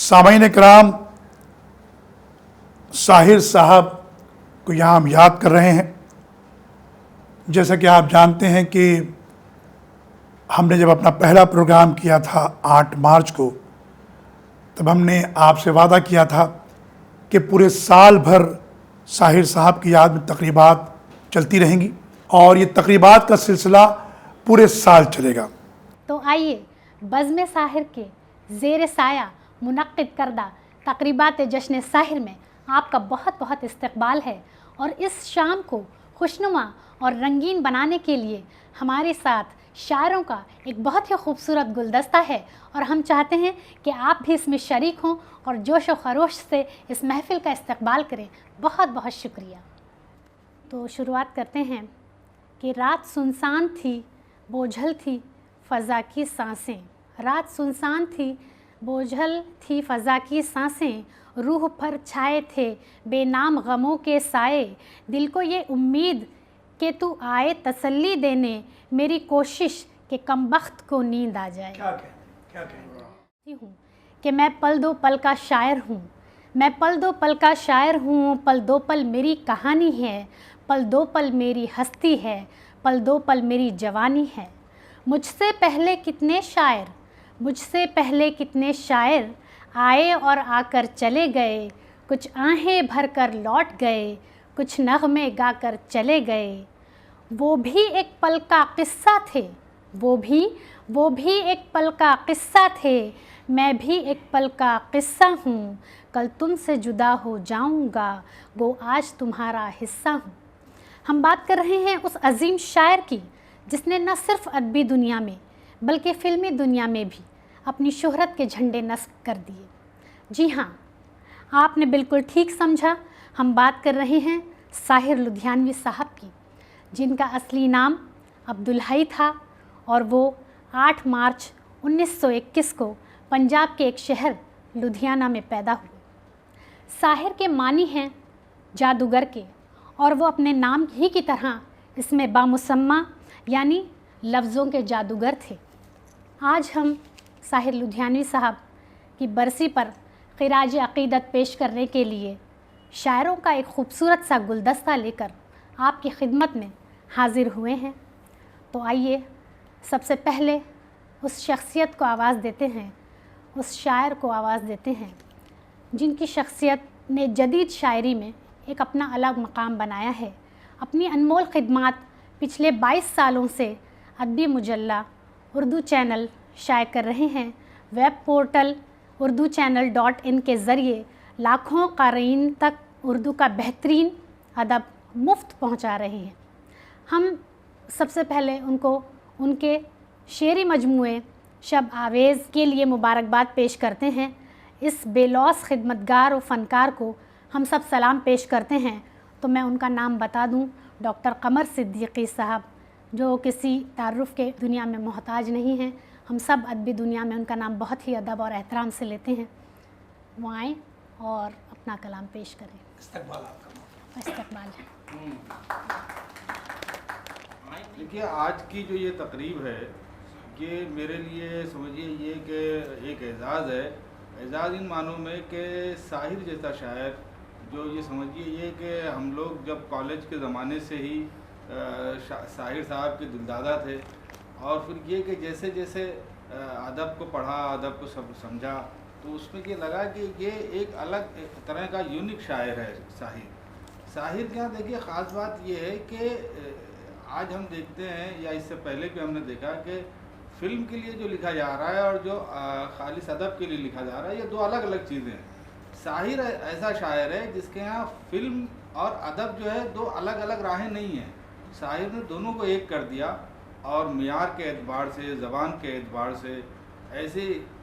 सामईन कराम, साहिर साहब को यहाँ हम याद कर रहे हैं। जैसा कि आप जानते हैं कि हमने जब अपना पहला प्रोग्राम किया था 8 मार्च को, तब हमने आपसे वादा किया था कि पूरे साल भर साहिर साहब की याद में तकरीबात चलती रहेंगी और ये तकरीबात का सिलसिला पूरे साल चलेगा। तो आइए बज़्म साहिर के ज़ेर साया मुनक़्क़िद करदा तकरीबात जश्न साहिर में आपका बहुत बहुत इस्तक़बाल है। और इस शाम को खुशनुमा और रंगीन बनाने के लिए हमारे साथ शायरों का एक बहुत ही खूबसूरत गुलदस्ता है और हम चाहते हैं कि आप भी इसमें शरीक हों और जोश व खरोश से इस महफ़िल का इस्तक़बाल करें। बहुत बहुत शुक्रिया। तो शुरुआत करते हैं कि रात सुनसान थी, बोझल थी फ़ज़ा की सांसें। रात सुनसान थी, बोझल थी फ़ज़ा की सांसें, रूह पर छाए थे बेनाम गमों के साए। दिल को ये उम्मीद कि तू आए तसल्ली देने, मेरी कोशिश कि कमबख्त को नींद आ जाए। क्या कहें हूँ कि मैं पल दो पल का शायर हूँ, मैं पल दो पल का शायर हूँ। पल दो पल मेरी कहानी है, पल दो पल मेरी हस्ती है, पल दो पल मेरी जवानी है। मुझसे पहले कितने शायर, मुझसे पहले कितने शायर आए और आकर चले गए। कुछ आहें भर कर लौट गए, कुछ नग़्मे गा कर चले गए। वो भी एक पल का क़िस्सा थे, वो भी एक पल का क़िस्सा थे। मैं भी एक पल का क़िस्सा हूँ, कल तुमसे जुदा हो जाऊँगा, वो आज तुम्हारा हिस्सा हूँ। हम बात कर रहे हैं उस अज़ीम शायर की जिसने न सिर्फ़ अदबी दुनिया में बल्कि फ़िल्मी दुनिया में भी अपनी शोहरत के झंडे नस्ब कर दिए। जी हाँ, आपने बिल्कुल ठीक समझा, हम बात कर रहे हैं साहिर लुधियानवी साहब की, जिनका असली नाम अब्दुल हई था और वो 8 मार्च 1921 को पंजाब के एक शहर लुधियाना में पैदा हुए। साहिर के मानी हैं जादूगर के और वो अपने नाम ही की तरह इसमें बामुसम्मा यानी लफ्ज़ों के जादूगर थे। आज हम साहिर लुधियानवी साहब की बरसी पर ख़िराज अक़ीदत पेश करने के लिए शायरों का एक ख़ूबसूरत सा गुलदस्ता लेकर आपकी खिदमत में हाज़िर हुए हैं। तो आइए सबसे पहले उस शख्सियत को आवाज़ देते हैं, उस शायर को आवाज़ देते हैं जिनकी शख्सियत ने जदीद शायरी में एक अपना अलग मकाम बनाया है। अपनी अनमोल खिदमात पिछले 22 सालों से अदबी मुजल्ला उर्दू चैनल शाये कर रहे हैं। वेब पोर्टल urduchannel.in के ज़रिए लाखों क़ारीन तक उर्दू का बेहतरीन अदब मुफ्त पहुंचा रहे हैं। हम सबसे पहले उनको उनके शेरी मजमूए शब आवेज़ के लिए मुबारकबाद पेश करते हैं। इस बेलौस खिदमतगार और फ़नकार को हम सब सलाम पेश करते हैं। तो मैं उनका नाम बता दूं, डॉक्टर कमर सिद्दीकी साहब, जो किसी तारुफ़ के दुनिया में मोहताज नहीं हैं। हम सब अदबी दुनिया में उनका नाम बहुत ही अदब और एहतराम से लेते हैं। वो आएँ और अपना कलाम पेश करें। इस्तक़बाल आपका। इस्तक़बाल है। देखिए, आज की जो ये तकरीब है, ये मेरे लिए समझिए ये कि एक एज़ाज़ है। एज़ाज़ इन मानों में कि साहिर जैसा शायर, जो ये समझिए ये कि हम लोग जब कॉलेज के ज़माने से ही साहिर साहब के दिलदादा थे और फिर ये कि जैसे जैसे अदब को पढ़ा, अदब को सब समझा, तो उसमें ये लगा कि ये एक अलग तरह का यूनिक शायर है साहिर। साहिर के यहाँ देखिए ख़ास बात ये है कि आज हम देखते हैं या इससे पहले भी हमने देखा कि फ़िल्म के लिए जो लिखा जा रहा है और जो खालिस अदब के लिए लिखा जा रहा है, ये दो अलग अलग चीज़ें हैं। साहिर ऐसा शायर है जिसके यहाँ फ़िल्म और अदब जो है दो अलग अलग राहें नहीं हैं। साहिर ने दोनों को एक कर दिया और मियार के एतबार से, ज़बान के एतबार से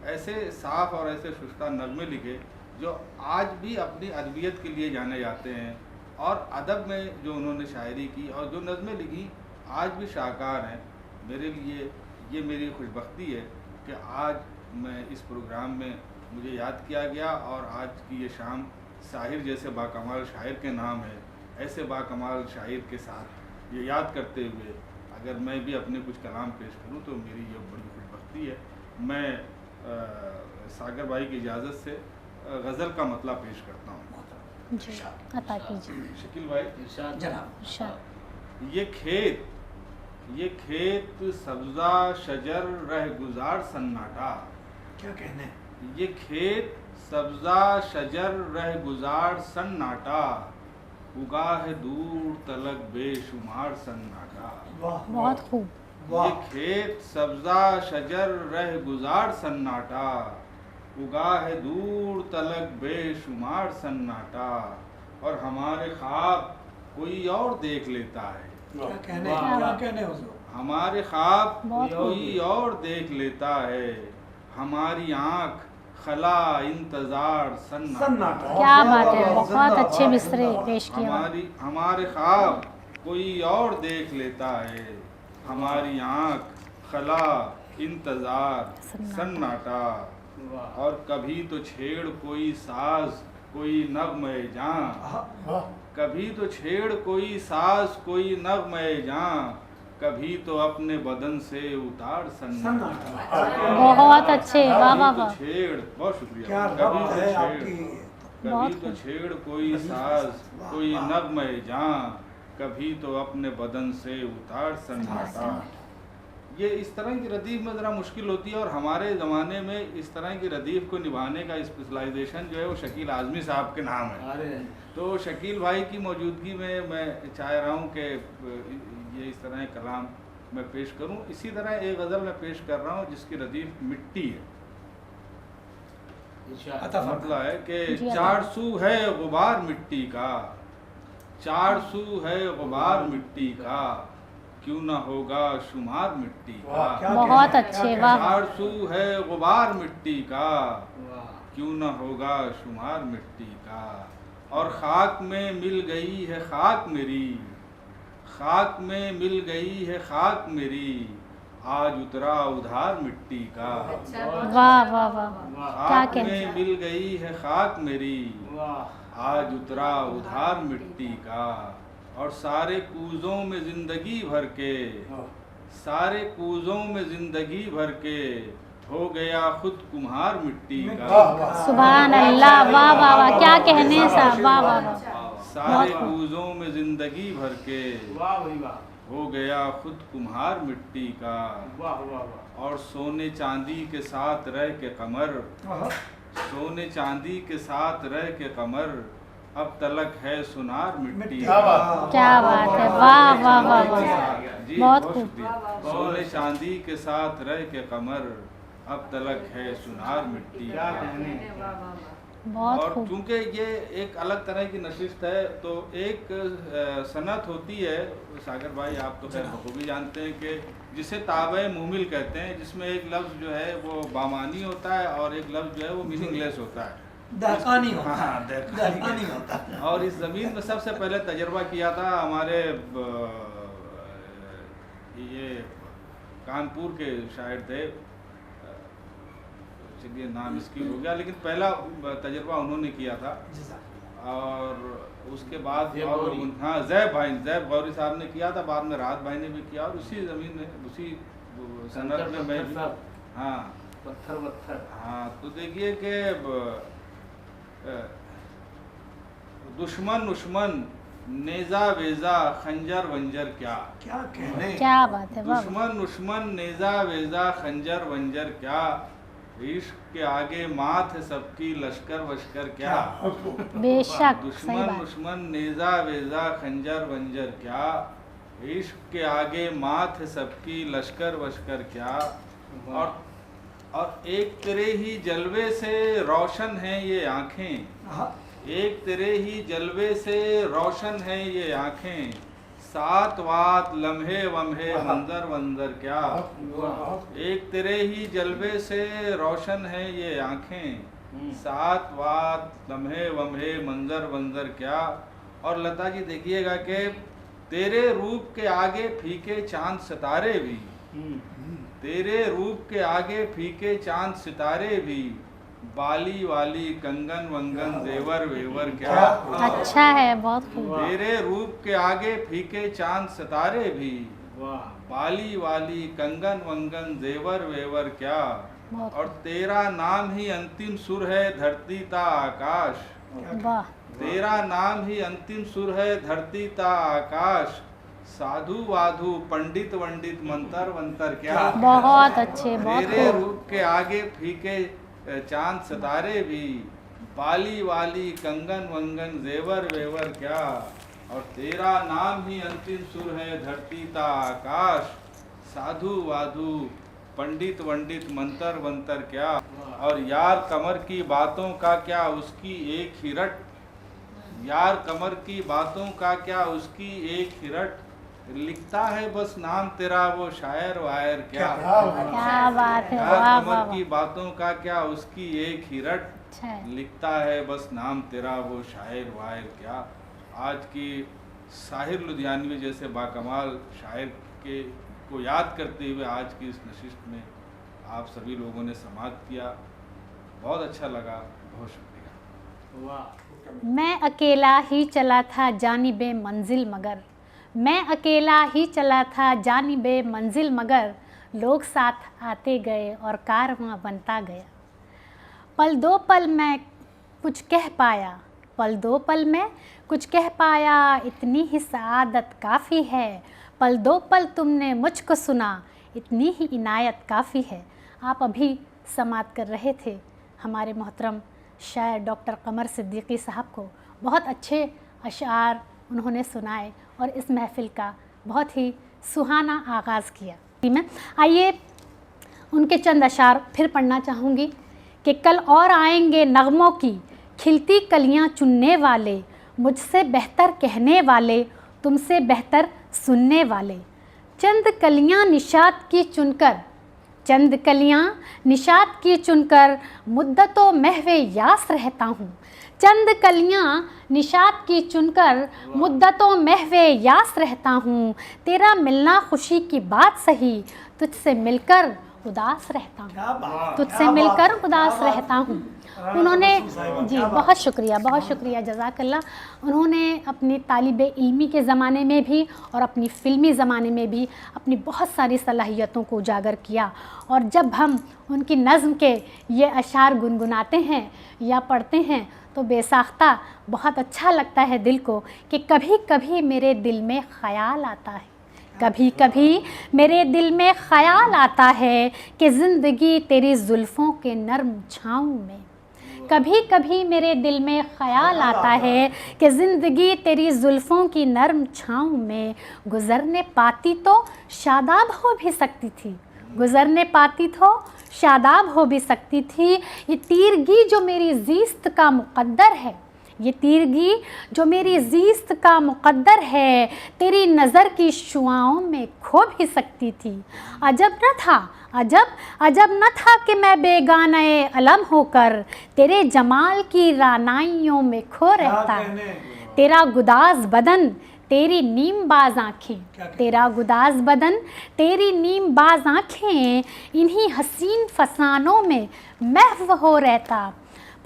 ऐसे साफ़ और ऐसे शुष्ता नगमे लिखे जो आज भी अपनी अदबियत के लिए जाने जाते हैं। और अदब में जो उन्होंने शायरी की और जो नज़में लिखी आज भी शाहकार हैं। मेरे लिए ये मेरी खुशबख्ती है कि आज मैं इस प्रोग्राम में मुझे याद किया गया और आज की ये शाम साहिर जैसे बाकमाल शायर के नाम है। ऐसे बाकमाल शायर के साथ ये याद करते हुए अगर मैं भी अपने कुछ कलाम पेश करूं तो मेरी ये बड़ी खुशबख्ती है। मैं सागर भाई की इजाज़त से गज़ल का मतलब पेश करता हूँ। जी अता कीजिए शकील भाई, इरशाद। ये खेत सब्ज़ा शजर रह गुज़ार सन्नाटा। क्या कहने? ये खेत सब्ज़ा शजर रह गुज़ार सन्नाटा, उगा है दूर तलक बेशुमार सन्नाटा। बहुत खूब। ये खेत सब्ज़ा शजर रह गुज़ार सन्नाटा, उगा है दूर तलक बेशुमार सन्नाटा, और हमारे ख्वाब कोई और देख लेता है। क्या कहने? क्या कहने हुजूर? हमारे ख्वाब बहुत कोई और देख लेता है, हमारी आँख खला इंतजार सन्नाटा। क्या बात है, बहुत अच्छे मिसरे पेश किया। हमारे ख्वाब कोई और देख लेता है, हमारी आँख खला इंतजार सन्नाटा, और कभी तो छेड़ कोई साज कोई नग़्मे जां, कभी तो छेड़ कोई साज कोई नग़्मे जां, कभी तो अपने बदन से उतार सन्नाटा। बहुत अच्छे, वाह वाह कभी तो वाह। छेड़, बहुत शुक्रिया। क्या कभी रब्त तो है छेड़, आपकी? कभी तो छेड़ कोई साज कोई नग़्मे जां, कभी तो अपने बदन से उतार सन्नाटा। ये इस तरह की रदीफ़ में ज़रा मुश्किल होती है, और हमारे ज़माने में इस तरह की रदीफ़ को निभाने का स्पेशलाइजेशन जो है वो शकील आज़मी साहब के नाम है। तो शकील भाई की मौजूदगी में मैं चाह रहा हूँ कि ये इस तरह कलाम मैं पेश करूँ। इसी तरह एक गज़ल मैं पेश कर रहा हूँ जिसकी रदीफ़ मिट्टी है। मतलब है कि चार सू है गुबार मिट्टी का, चार सू है गुबार मिट्टी का, क्यों ना होगा शुमार मिट्टी का। बहुत अच्छे, वाह। चार सू है गुबार मिट्टी का, क्यों ना होगा शुमार मिट्टी का, और खाक में मिल गई है खाक मेरी, खाक में मिल गई है खाक मेरी, आज उतरा उधार मिट्टी का। वाह वाह वाह, क्या खाक कहने। में मिल गई है खाक मेरी, आज उतरा उधार मिट्टी का, और सारे कूज़ों में ज़िंदगी भर के, सारे कूज़ों में ज़िंदगी भर के, हो गया खुद कुम्हार मिट्टी का। सुभान अल्लाह, वाह वाह वाह, क्या कहने साहब, वाह वाह वाह। सारे कूज़ों में ज़िंदगी भर के, हो गया खुद कुम्हार मिट्टी का, और सोने चांदी के साथ रह के कमर, सोने चांदी के साथ रह के कमर, अब तलक है सुनार मिट्टी का। क्या बात है, वाह वाह वाह वाह, जी बहुत बहुत खूब। शुक्रिया। सोने चांदी के साथ रह के कमर, अब तलक है सुनार मिट्टी का। बहुत और खूब। चूंकि ये एक अलग तरह की नशिस्त है, तो एक सनत होती है सागर भाई, आप तो खैर बखूबी जानते हैं, कि जिसे ताबे मुमिल कहते हैं, जिसमें एक लफ्ज़ जो है वो बामानी होता है और एक लफ्ज़ जो है वो मीनिंगलेस होता है, दहकानी होता है। हाँ दहकानी होता है। और इस ज़मीन में सबसे पहले तजर्बा किया था हमारे ये कानपुर के शायर थे, चलिए नाम इसकी हो गया, लेकिन पहला तजर्बा उन्होंने किया था, और उसके बाद और हाँ जैब गौरी साहब ने किया था, बाद में राहत भाई ने भी किया, और उसी ज़मीन में उसी सनत में मैं भी, हाँ पत्थर हाँ। तो देखिए कि दुश्मन दुश्मन नेज़ा वेज़ा खंजर वंजर क्या, क्या कहने? क्या बात है, वाह वाह। दुश्मन दुश्मन नेज़ा वेज़ा खंजर वंजर क्या, इश्क के आगे माथ है सबकी लश्कर वश्कर क्या। बेशक, सही दुश्मन बात। दुश्मन नेज़ा वेज़ा खंजर वंजर क्या, इश्क के आगे माथ है सबकी लश्कर वश्कर क्या, और एक तेरे ही जलवे से रोशन हैं ये आँखें, एक तेरे ही जलवे से रोशन हैं ये आँखें, सात वात लम्हे वम्हे मंजर वंजर क्या, एक तेरे ही जलवे से रोशन हैं ये आँखें, सात वात लम्हे वम्हे मंजर वंजर क्या। और लता जी देखिएगा कि तेरे रूप के आगे फीके चांद सितारे भी, तेरे रूप के आगे फीके चांद सितारे भी, बाली वाली कंगन वंगन जेवर वेवर क्या। अच्छा है, बहुत खूब। तेरे रूप के आगे फीके चांद सितारे भी, बाली वाली कंगन वंगन जेवर वेवर क्या, बहुत और तेरा नाम ही अंतिम सुर है धरती ता आकाश। वाह, तेरा नाम ही अंतिम सुर है धरती ता आकाश। साधु वाधु पंडित वंडित मंतर वंतर क्या। बहुत अच्छे, बहुत तेरे खूब। रूप के आगे फीके चांद सितारे भी। बाली वाली कंगन वंगन जेवर वेवर क्या। और तेरा नाम ही अंतिम सुर है धरती ता आकाश। साधु वाधु पंडित वंडित मंतर वंतर क्या। और यार कमर की बातों का क्या उसकी एक ही रट। यार कमर की बातों का क्या उसकी एक ही रट। लिखता है बस नाम तेरा वो शायर वायर क्या। क्या बात है, यार वाह कमर वाह की वाह, बातों का क्या उसकी एक ही रट। अच्छा है। लिखता है बस नाम तेरा वो शायर वायर क्या। आज की साहिर लुधियानवी जैसे बाकमाल शायर के को याद करते हुए आज की इस नशिस्त में आप सभी लोगों ने समाप्त किया। बहुत अच्छा लगा, बहुत शुक्रिया। मैं अकेला ही चला था जानिबे मंजिल मगर, मैं अकेला ही चला था जानिबे मंजिल मगर, लोग साथ आते गए और कारवां बनता गया। पल दो पल मैं कुछ कह पाया, पल दो पल में कुछ कह पाया, इतनी ही सआदत काफ़ी है। पल दो पल तुमने मुझको सुना, इतनी ही इनायत काफ़ी है। आप अभी समाप्त कर रहे थे हमारे मोहतरम शायर डॉक्टर कमर सिद्दीकी साहब को। बहुत अच्छे अशार उन्होंने सुनाए और इस महफ़िल का बहुत ही सुहाना आगाज़ किया। मैं आइए उनके चंद अशार फिर पढ़ना चाहूँगी कि कल और आएंगे नगमों की खिलती कलियां चुनने वाले, मुझसे बेहतर कहने वाले, तुमसे बेहतर सुनने वाले। चंद कलियां निशात की चुनकर, चंद कलियां निशात की चुनकर, मुद्दतों महवे यास रहता हूँ। चंद कलियां निशात की चुनकर, मुद्दतों महवे यास रहता हूँ। तेरा मिलना खुशी की बात सही, तुझसे मिलकर उदास रहता हूँ, तुझसे मिलकर उदास रहता हूँ। उन्होंने जी बहुत शुक्रिया जज़ाकल्लाह। उन्होंने अपनी तालिबे इल्मी के ज़माने में भी और अपनी फ़िल्मी ज़माने में भी अपनी बहुत सारी सलाहियतों को उजागर किया। और जब हम उनकी नज़्म के ये अशार गुनगुनाते हैं या पढ़ते हैं तो बेसाख्ता बहुत अच्छा लगता है दिल को कि कभी कभी मेरे दिल में ख़याल आता है, कभी कभी मेरे दिल में ख़याल आता है कि ज़िंदगी तेरी जुल्फ़ों के नर्म छाँव में। कभी कभी मेरे दिल में ख़याल आता है कि ज़िंदगी तेरी जुल्फ़ों की नर्म छाँव में गुज़रने पाती तो शादाब हो भी सकती थी, गुज़रने पाती तो शादाब हो भी सकती थी। ये तीरगी जो मेरी ज़ीस्त का मुक़द्दर है, ये तीरगी जो मेरी ज़ीस्त का मुक़द्दर है, तेरी नज़र की शुआओं में खो भी सकती थी। अजब न था, अजब न था कि मैं बेगाने अलम होकर तेरे जमाल की रानाइयों में खो रहता। तेरा गुदाज बदन तेरी नीम बाज आँखें, तेरा गुदाज बदन तेरी नीम बाज आँखें, इन्हीं हसीन फसानों में महव हो रहता।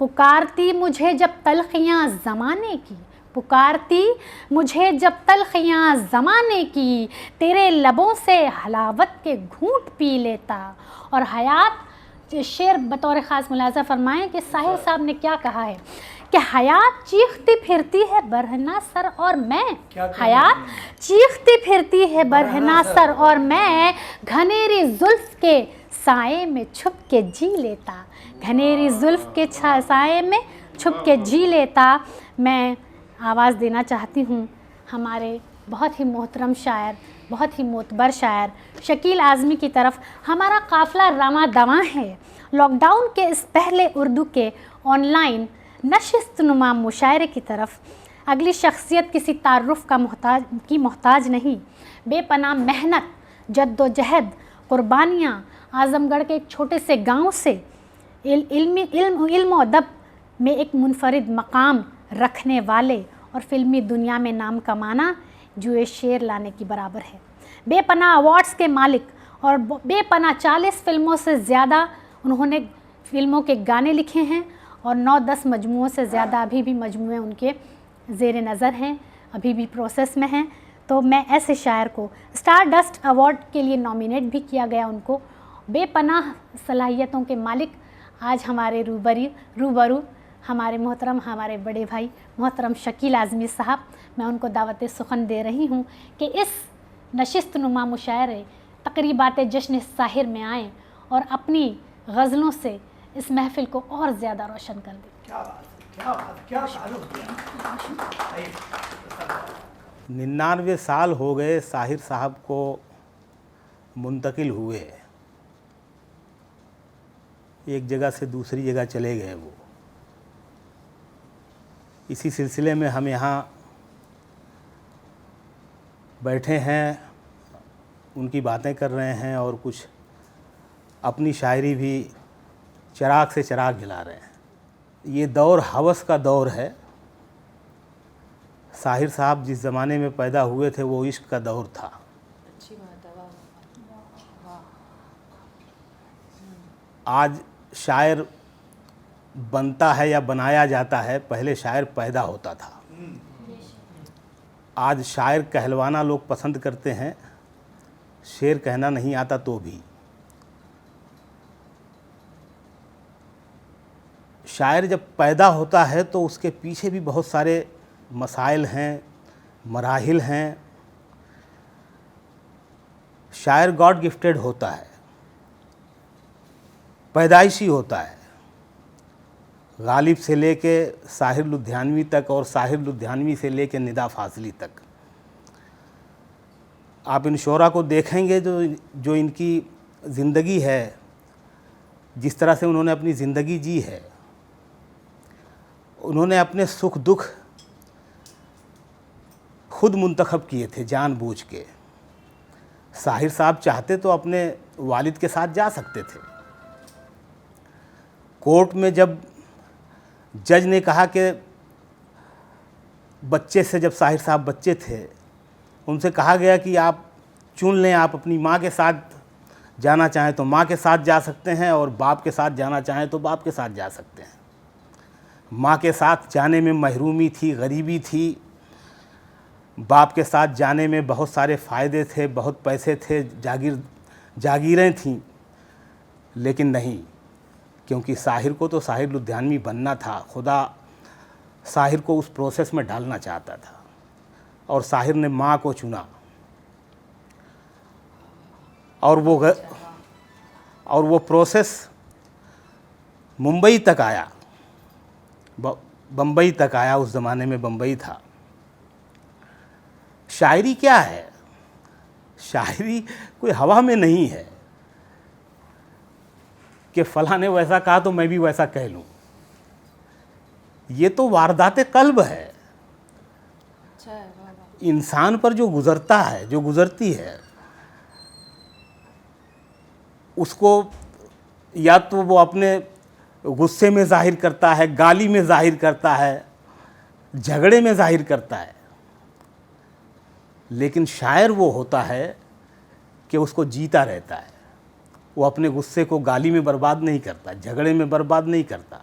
पुकारती मुझे जब तलखियाँ ज़माने की, पुकारती मुझे जब तलखियाँ ज़माने की, तेरे लबों से हलावत के घूंट पी लेता। और हयात शेर बतौर ख़ास मुलाज़ा फरमाएं कि साहिर साहब ने क्या कहा है कि हयात चीखती फिरती है बरहना सर और मैं, हयात चीखती फिरती है बरहना सर और मैं, घनेरी जुल्फ़ के साए में छुप के जी लेता, घनेरी जुल्फ़ के साए में छुप के जी लेता। मैं आवाज़ देना चाहती हूँ हमारे बहुत ही मोहतरम शायर, बहुत ही मोतबर शायर शकील आज़मी की तरफ। हमारा काफ़िला रवां दवां है। लॉकडाउन के इस पहले उर्दू के ऑनलाइन नशिस्तनुमा मुशायरे की तरफ। अगली शख्सियत किसी तारुफ़ का मोहताज नहीं। बेपनाह मेहनत, जद्दोजहद, क़ुरबानियाँ, आज़मगढ़ के एक छोटे से गांव से इल्म और अदब में एक मुनफरिद मकाम रखने वाले और फ़िल्मी दुनिया में नाम कमाना जुए शेर लाने की बराबर है। बेपनाह अवार्ड्स के मालिक और बेपनाह 40 फ़िल्मों से ज़्यादा उन्होंने फ़िल्मों के गाने लिखे हैं और 9-10 मजमुओं से ज़्यादा अभी भी मजमुए उनके ज़ेर नज़र हैं, अभी भी प्रोसेस में हैं। तो मैं ऐसे शायर को स्टार डस्ट अवार्ड के लिए नॉमिनेट भी किया गया उनको, बेपनाह सलाहियतों के मालिक आज हमारे रूबरू हमारे मोहतरम हमारे बड़े भाई मोहतरम शकील आज़मी साहब, मैं उनको दावत सुखन दे रही हूँ कि इस नशिस्त नुमा मुशायरे तकरीबात जश्न साहिर में आएँ और अपनी गज़लों से इस महफ़िल को और ज़्यादा रोशन कर दें। क्या बात है, क्या बात, क्या ताल्लुक़ दिया। 99 साल हो गए साहिर साहब को मुंतकिल हुए, एक जगह से दूसरी जगह चले गए वो। इसी सिलसिले में हम यहाँ बैठे हैं, उनकी बातें कर रहे हैं और कुछ अपनी शायरी भी चिराग से चिराग जला रहे हैं। ये दौर हवस का दौर है। साहिर साहब जिस ज़माने में पैदा हुए थे वो इश्क का दौर था। अच्छी बात है, वाह। आज शायर बनता है या बनाया जाता है, पहले शायर पैदा होता था। आज शायर कहलवाना लोग पसंद करते हैं, शेर कहना नहीं आता तो भी। शायर जब पैदा होता है तो उसके पीछे भी बहुत सारे मसाइल हैं, मराहिल हैं। शायर गॉड गिफ्टेड होता है, पैदाइशी होता है। गालिब से लेके साहिर लुधियानवी तक और साहिर लुधियानवी से लेके निदा फाजली तक, आप इन शोरा को देखेंगे जो इनकी ज़िंदगी है, जिस तरह से उन्होंने अपनी ज़िंदगी जी है। उन्होंने अपने सुख दुख खुद मुंतखब किए थे जानबूझ के। साहिर साहब चाहते तो अपने वालिद के साथ जा सकते थे। कोर्ट में जब जज ने कहा कि बच्चे से, जब साहिर साहब बच्चे थे, उनसे कहा गया कि आप चुन लें, आप अपनी माँ के साथ जाना चाहें तो माँ के साथ जा सकते हैं और बाप के साथ जाना चाहें तो बाप के साथ जा सकते हैं। माँ के साथ जाने में महरूमी थी, गरीबी थी। बाप के साथ जाने में बहुत सारे फ़ायदे थे, बहुत पैसे थे, जागीरें थीं। लेकिन नहीं, क्योंकि साहिर को तो साहिर लुधियानवी बनना था। खुदा साहिर को उस प्रोसेस में डालना चाहता था और साहिर ने माँ को चुना। और वो प्रोसेस मुंबई तक आया, बम्बई तक आया। उस ज़माने में बम्बई था। शायरी क्या है? शायरी कोई हवा में नहीं है कि फ़लाँ ने वैसा कहा तो मैं भी वैसा कह लूँ। ये तो वारदात कल्ब है। अच्छा है, वाह। इंसान पर जो गुज़रता है, जो गुज़रती है, उसको या तो वो अपने गुस्से में ज़ाहिर करता है, गाली में ज़ाहिर करता है, झगड़े में ज़ाहिर करता है। लेकिन शायर वो होता है कि उसको जीता रहता है। वो अपने गुस्से को गाली में बर्बाद नहीं करता, झगड़े में बर्बाद नहीं करता।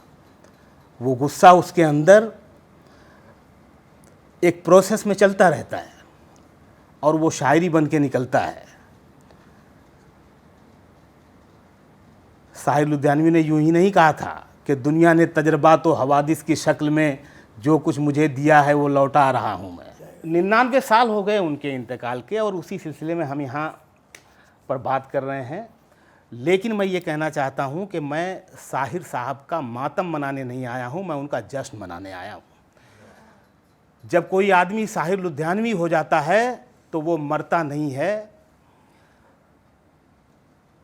वो गुस्सा उसके अंदर एक प्रोसेस में चलता रहता है और वो शायरी बन के निकलता है। साहिर लुधियानवी ने यूं ही नहीं कहा था कि दुनिया ने तजर्बात व हवादिस की शक्ल में जो कुछ मुझे दिया है वो लौटा रहा हूं मैं। 99 साल हो गए उनके इंतकाल के और उसी सिलसिले में हम यहाँ पर बात कर रहे हैं। लेकिन मैं ये कहना चाहता हूँ कि मैं साहिर साहब का मातम मनाने नहीं आया हूँ, मैं उनका जश्न मनाने आया हूँ। जब कोई आदमी साहिर लुधियानवी हो जाता है तो वो मरता नहीं है,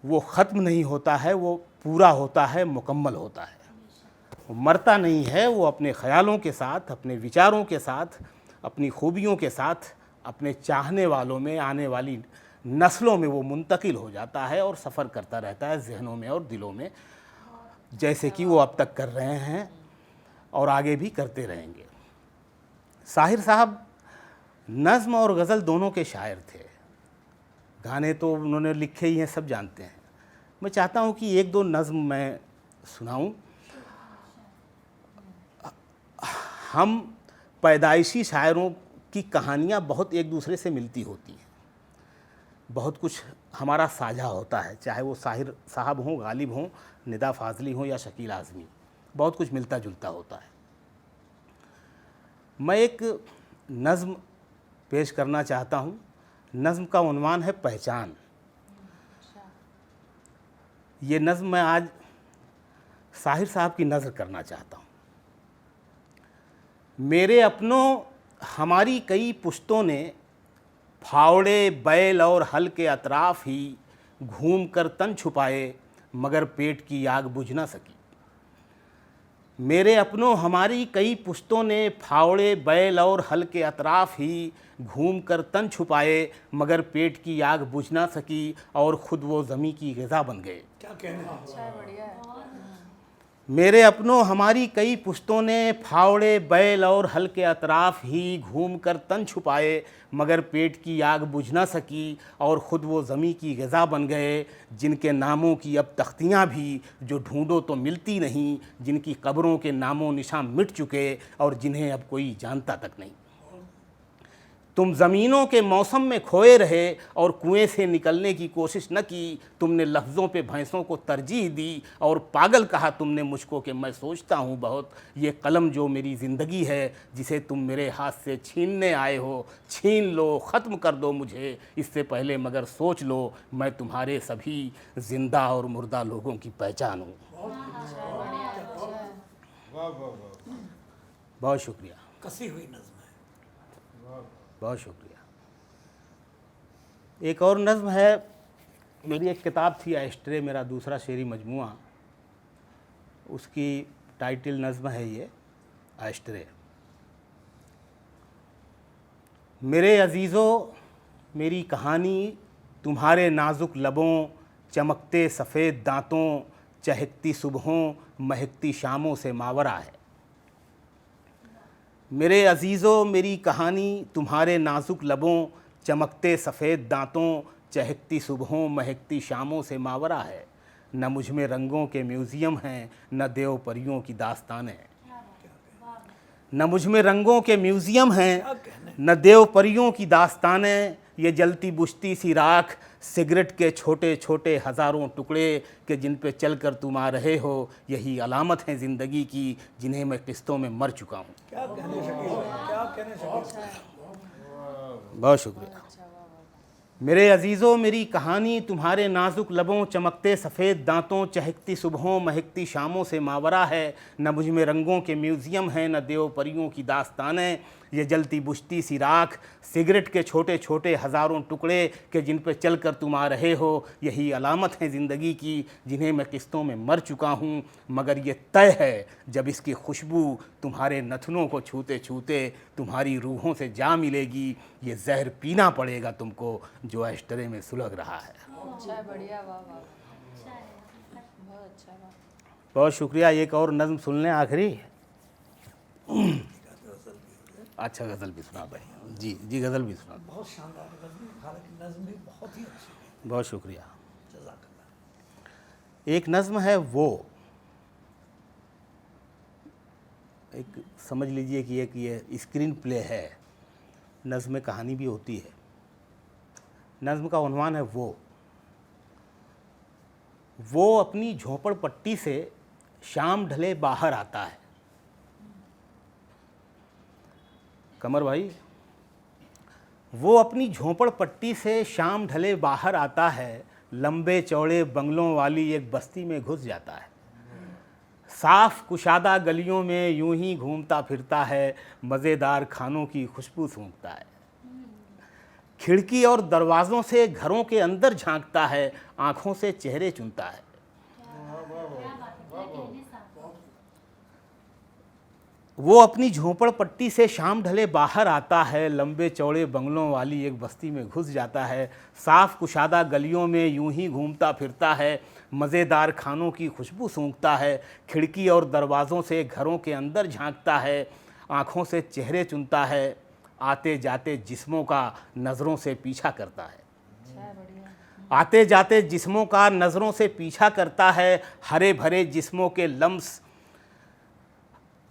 वो ख़त्म नहीं होता है, वो पूरा होता है, मुकम्मल होता है। वो मरता नहीं है, वो अपने ख़यालों के साथ, अपने विचारों के साथ, अपनी खूबियों के साथ, अपने चाहने वालों में, आने वाली नस्लों में वो मुंतकिल हो जाता है और सफ़र करता रहता है जहनों में और दिलों में, जैसे कि वो अब तक कर रहे हैं और आगे भी करते रहेंगे। साहिर साहब नज़्म और गज़ल दोनों के शायर थे। गाने तो उन्होंने लिखे ही हैं, सब जानते हैं। मैं चाहता हूँ कि एक दो नज़्म मैं सुनाऊँ। हम पैदाइशी शायरों की कहानियाँ बहुत एक दूसरे से मिलती होती हैं। बहुत कुछ हमारा साझा होता है, चाहे वो साहिर साहब हों, गालिब हों, निदा फाजली हों या शकील आज़मी, बहुत कुछ मिलता जुलता होता है। मैं एक नज़्म पेश करना चाहता हूँ। नज़्म का उन्वान है पहचान। ये नज़्म मैं आज साहिर साहब की नज़र करना चाहता हूँ। मेरे अपनों हमारी कई पुश्तों ने फावड़े बैल और हल के अतराफ़ ही घूम कर तन छुपाए, मगर पेट की आग बुझ ना सकी। मेरे अपनों हमारी कई पुश्तों ने फावड़े बैल और हल के अतराफ़ ही घूम कर तन छुपाए, मगर पेट की आग बुझ ना सकी और ख़ुद वो ज़मीं की ग़िज़ा बन गए। क्या कहने हैं? अच्छा है, बढ़िया है। मेरे अपनों हमारी कई पुश्तों ने फावड़े बैल और हल के अतराफ़ ही घूम कर तन छुपाए, मगर पेट की आग बुझ ना सकी और ख़ुद वो ज़मीं की ग़िज़ा बन गए। जिनके नामों की अब तख्तियाँ भी जो ढूंढो तो मिलती नहीं, जिनकी कब्रों के नामों निशान मिट चुके और जिन्हें अब कोई जानता तक नहीं। तुम ज़मीनों के मौसम में खोए रहे और कुएं से निकलने की कोशिश न की। तुमने लफ्ज़ों पे भैंसों को तरजीह दी और पागल कहा तुमने मुझको कि मैं सोचता हूँ बहुत। ये कलम जो मेरी ज़िंदगी है, जिसे तुम मेरे हाथ से छीनने आए हो, छीन लो, ख़त्म कर दो मुझे इससे पहले, मगर सोच लो मैं तुम्हारे सभी ज़िंदा और मुर्दा लोगों की पहचान हूँ। वाह वाह वाह, बहुत शुक्रिया, कसी हुई नज़्म है। बहुत शुक्रिया। एक और नज़्म है, मेरी एक किताब थी एस्ट्रे, मेरा दूसरा शेरी मजमुआ, उसकी टाइटल नज़्म है ये एस्ट्रे। मेरे अजीज़ों मेरी कहानी तुम्हारे नाजुक लबों, चमकते सफ़ेद दांतों, चहकती सुबहों, महकती शामों से मावरा है। मेरे अजीज़ों मेरी कहानी तुम्हारे नाजुक लबों, चमकते सफ़ेद दांतों, चहकती सुबहों, महकती शामों से मावरा है। न मुझ में रंगों के म्यूज़ियम हैं, न देव परियों की दास्तानें। न मुझ में रंगों के म्यूज़ियम हैं, न देव परियों की दास्तानें। ये जलती बुझती सी राख, सिगरेट के छोटे छोटे हज़ारों टुकड़े कि जिन पे चल कर तुम आ रहे हो, यही अलामत हैं ज़िंदगी की, जिन्हें मैं किस्तों में मर चुका हूँ। क्या कहने शकील, क्या कहने शकील। बहुत शुक्रिया। मेरे अजीज़ों मेरी कहानी तुम्हारे नाजुक लबों, चमकते सफ़ेद दांतों, चहकती सुबहों, महकती शामों से मावरा है। न मुझ में रंगों के म्यूज़ियम हैं, न देव परियों की दास्तानें। ये जलती बुझती सी राख, सिगरेट के छोटे छोटे हज़ारों टुकड़े कि जिन पे चल कर तुम आ रहे हो, यही अलामत है ज़िंदगी की, जिन्हें मैं किस्तों में मर चुका हूँ। मगर ये तय है जब इसकी खुशबू तुम्हारे नथनों को छूते छूते तुम्हारी रूहों से जा मिलेगी, ये जहर पीना पड़ेगा तुमको जो एस्ट्रे में सुलग रहा है। अच्छा है, बढ़िया, वाह वाह, बहुत अच्छा, वाह। बहुत शुक्रिया। एक और नज़्म सुन लें आखिरी। अच्छा, गज़ल भी सुना भाई। जी जी, गज़ल भी सुना। बहुत शानदार नज़्म, हालांकि नज़्म भी बहुत ही अच्छी है। बहुत शुक्रिया। जज़ाकल्लाह। एक नज़्म है वो, एक समझ लीजिए कि एक ये स्क्रीन प्ले है, नज़्म में कहानी भी होती है। नज़्म का उन्वान है वो अपनी झोंपड़पट्टी से शाम ढले बाहर आता है। कमर भाई, वो अपनी झोंपड़पट्टी से शाम ढले बाहर आता है, लंबे चौड़े बंगलों वाली एक बस्ती में घुस जाता है। साफ कुशादा गलियों में यूं ही घूमता फिरता है, मज़ेदार खानों की खुशबू सूंघता है। खिड़की और दरवाज़ों से घरों के अंदर झांकता है, आँखों से चेहरे चुनता है। वो अपनी झोंपड़पट्टी से शाम ढले बाहर आता है, लंबे चौड़े बंगलों वाली एक बस्ती में घुस जाता है। साफ कुशादा गलियों में यूं ही घूमता फिरता है, मज़ेदार खानों की खुशबू सूंघता है। खिड़की और दरवाज़ों से घरों के अंदर झांकता है, आँखों से चेहरे चुनता है। आते जाते जिस्मों का नज़रों से पीछा करता है। अच्छा है, बढ़िया। आते जाते जिस्मों का नज़रों से पीछा करता है, हरे भरे जिस्मों के लम्स।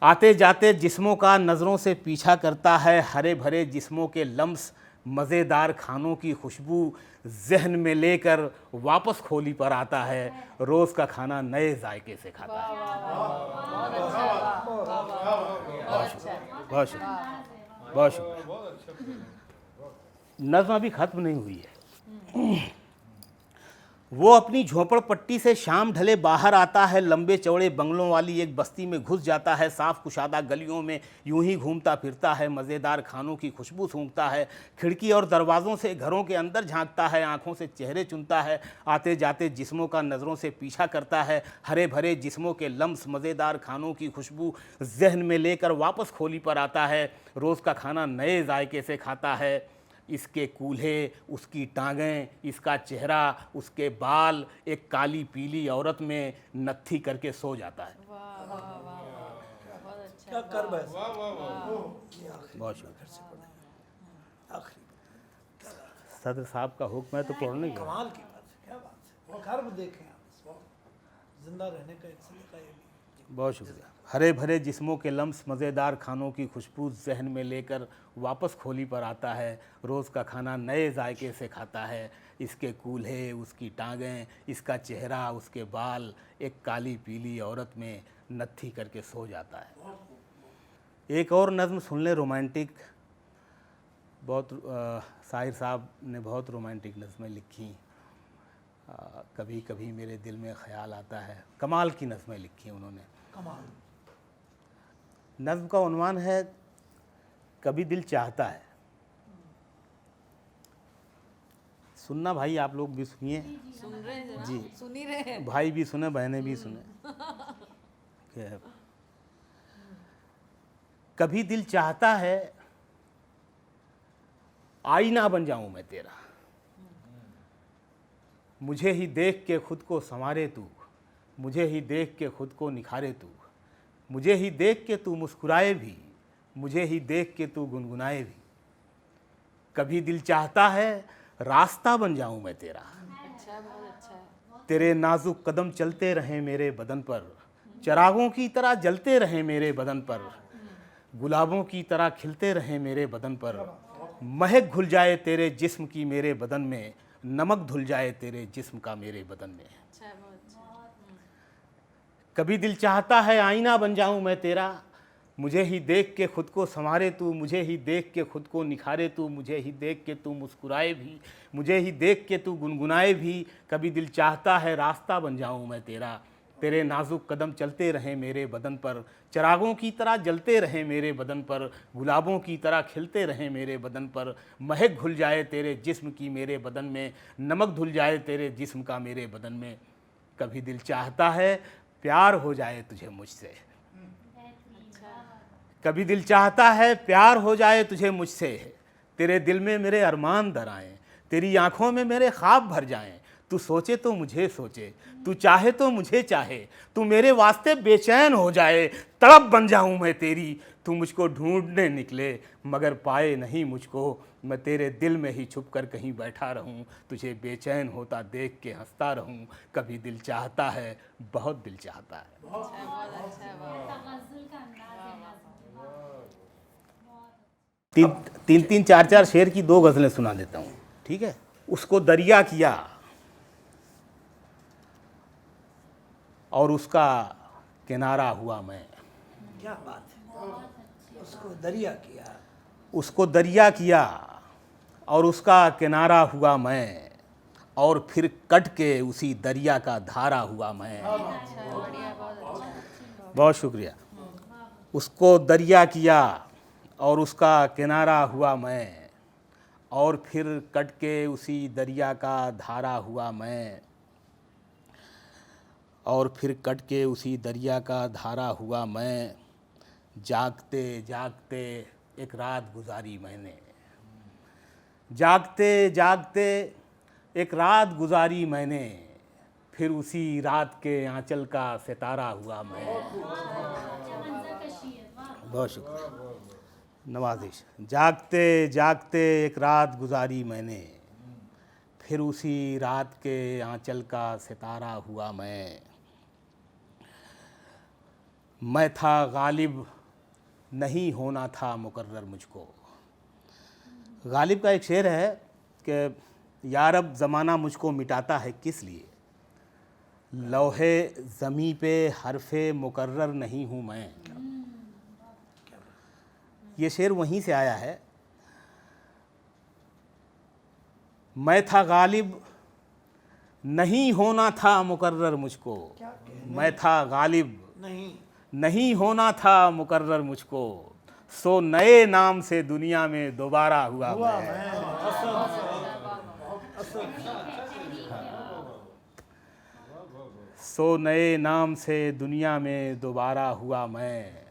आते जाते जिस्मों का नज़रों से पीछा करता है, हरे भरे जिस्मों के लम्स मज़ेदार खानों की खुशबू जहन में लेकर वापस खोली पर आता है, रोज़ का खाना नए जायके से खाता है। बहुत शुक्रिया, बहुत शुक्रिया। नज़्म अभी ख़त्म नहीं हुई है। वो अपनी झोंपड़पट्टी से शाम ढले बाहर आता है, लंबे चौड़े बंगलों वाली एक बस्ती में घुस जाता है, साफ कुशादा गलियों में यूं ही घूमता फिरता है, मज़ेदार खानों की खुशबू सूंघता है, खिड़की और दरवाज़ों से घरों के अंदर झांकता है, आंखों से चेहरे चुनता है, आते जाते जिस्मों का नज़रों से पीछा करता है, हरे भरे जिस्मों के लम्स मज़ेदार खानों की खुशबू जहन में लेकर वापस खोली पर आता है, रोज़ का खाना नए जायके से खाता है। इसके कूल्हे, उसकी टांगें, इसका चेहरा, उसके बाल एक काली पीली औरत में नत्थी करके सो जाता है। क्या कर्म है। बहुत शुक्रिया। सदर साहब का हुक्म है तो पढ़ने का। कमाल की बात है, क्या बात है। कर्म देखें आप इस वक्त जिंदा रहने का एक सलीका ये भी। बहुत शुक्रिया। हरे भरे जिस्मों के लम्स मज़ेदार खानों की खुशबू जहन में लेकर वापस खोली पर आता है, रोज़ का खाना नए जायके से खाता है, इसके कूल्हे, उसकी टांगें, इसका चेहरा, उसके बाल एक काली पीली औरत में नत्थी करके सो जाता है। एक और नज़्म सुन ले, रोमांटिक। बहुत शाहिर साहब ने बहुत रोमांटिक नज़में लिखी। कभी कभी मेरे दिल में ख्याल आता है, कमाल की नज़में लिखी उन्होंने। कमाल। नज़्म का उन्वान है कभी दिल चाहता है। सुनना भाई, आप लोग भी सुनिए। सुन रहे हैं जी, सुन ही रहे हैं। भाई भी सुने, बहनें भी सुने। कभी दिल चाहता है आईना बन जाऊं मैं तेरा, मुझे ही देख के खुद को संवारे तू, मुझे ही देख के खुद को निखारे तू, मुझे ही देख के तू मुस्कुराए भी, मुझे ही देख के तू गुनगुनाए भी। कभी दिल चाहता है रास्ता बन जाऊं मैं तेरा, अच्छा, बहुत अच्छा है। तेरे नाजुक कदम चलते रहें मेरे बदन पर, चिरागों की तरह जलते रहें मेरे बदन पर, गुलाबों की तरह खिलते रहें मेरे बदन पर, महक घुल जाए तेरे जिस्म की मेरे बदन में, नमक धुल जाए तेरे जिस्म का मेरे बदन में। अच्छा है, बहुत अच्छा। कभी दिल चाहता है आईना बन जाऊं मैं तेरा, मुझे ही देख के खुद को संवारे तू, मुझे ही देख के खुद को निखारे तू, मुझे ही देख के तू मुस्कुराए भी, मुझे ही देख के तू गुनगुनाए भी। कभी दिल चाहता है रास्ता बन जाऊं मैं तेरा, तेरे नाजुक कदम चलते रहें मेरे बदन पर, चिरागों की तरह जलते रहें मेरे बदन पर, गुलाबों की तरह खिलते रहें मेरे बदन पर, महक घुल जाए तेरे जिस्म की मेरे बदन में, नमक धुल जाए तेरे जिस्म का मेरे बदन में। कभी दिल चाहता है प्यार हो जाए तुझे मुझसे, कभी दिल चाहता है प्यार हो जाए तुझे मुझसे, तेरे दिल में मेरे अरमान दर आएं, तेरी आंखों में मेरे ख्वाब भर जाएं, तू सोचे तो मुझे सोचे, तू चाहे तो मुझे चाहे, तू मेरे वास्ते बेचैन हो जाए, तड़प बन जाऊं मैं तेरी, तू मुझको ढूंढने निकले मगर पाए नहीं मुझको, मैं तेरे दिल में ही छुप कर कहीं बैठा रहूं, तुझे बेचैन होता देख के हंसता रहूं। कभी दिल चाहता है, बहुत दिल चाहता है। बहुत अच्छा है, बहुत। तीन तीन चार चार शेर की दो गज़लें सुना देता हूँ, ठीक है। उसको दरिया किया और उसका किनारा हुआ मैं, क्या बात है। उसको दरिया किया, उसको दरिया किया और उसका किनारा हुआ मैं, और फिर कट के उसी दरिया का धारा हुआ मैं। बहुत शुक्रिया। उसको दरिया किया और उसका किनारा हुआ मैं, और फिर कट के उसी दरिया का धारा हुआ मैं, और फिर कट के उसी दरिया का धारा हुआ मैं। जागते जागते एक रात गुजारी मैंने, जागते जागते एक रात गुजारी मैंने, फिर उसी रात के आंचल का सितारा हुआ मैं। बहुत शुक्रिया, नवाजिश। जागते जागते एक रात गुजारी मैंने, फिर उसी रात के आंचल का सितारा हुआ मैं था गालिब नहीं होना था मुकर्रर मुझको, गालिब का एक शेर है कि यार अब ज़माना मुझको मिटाता है किस लिए, लौहे ज़मी पे हरफ़े मुकर्रर नहीं हूँ मैं। ये शेर वहीं से आया है। मैं था गालिब नहीं होना था मुकर्रर मुझको, मैं था गालिब नहीं होना था मुकर्रर मुझको, सो नए नाम से दुनिया में दोबारा हुआ मैं। सो नए नाम से दुनिया में दोबारा हुआ मैं,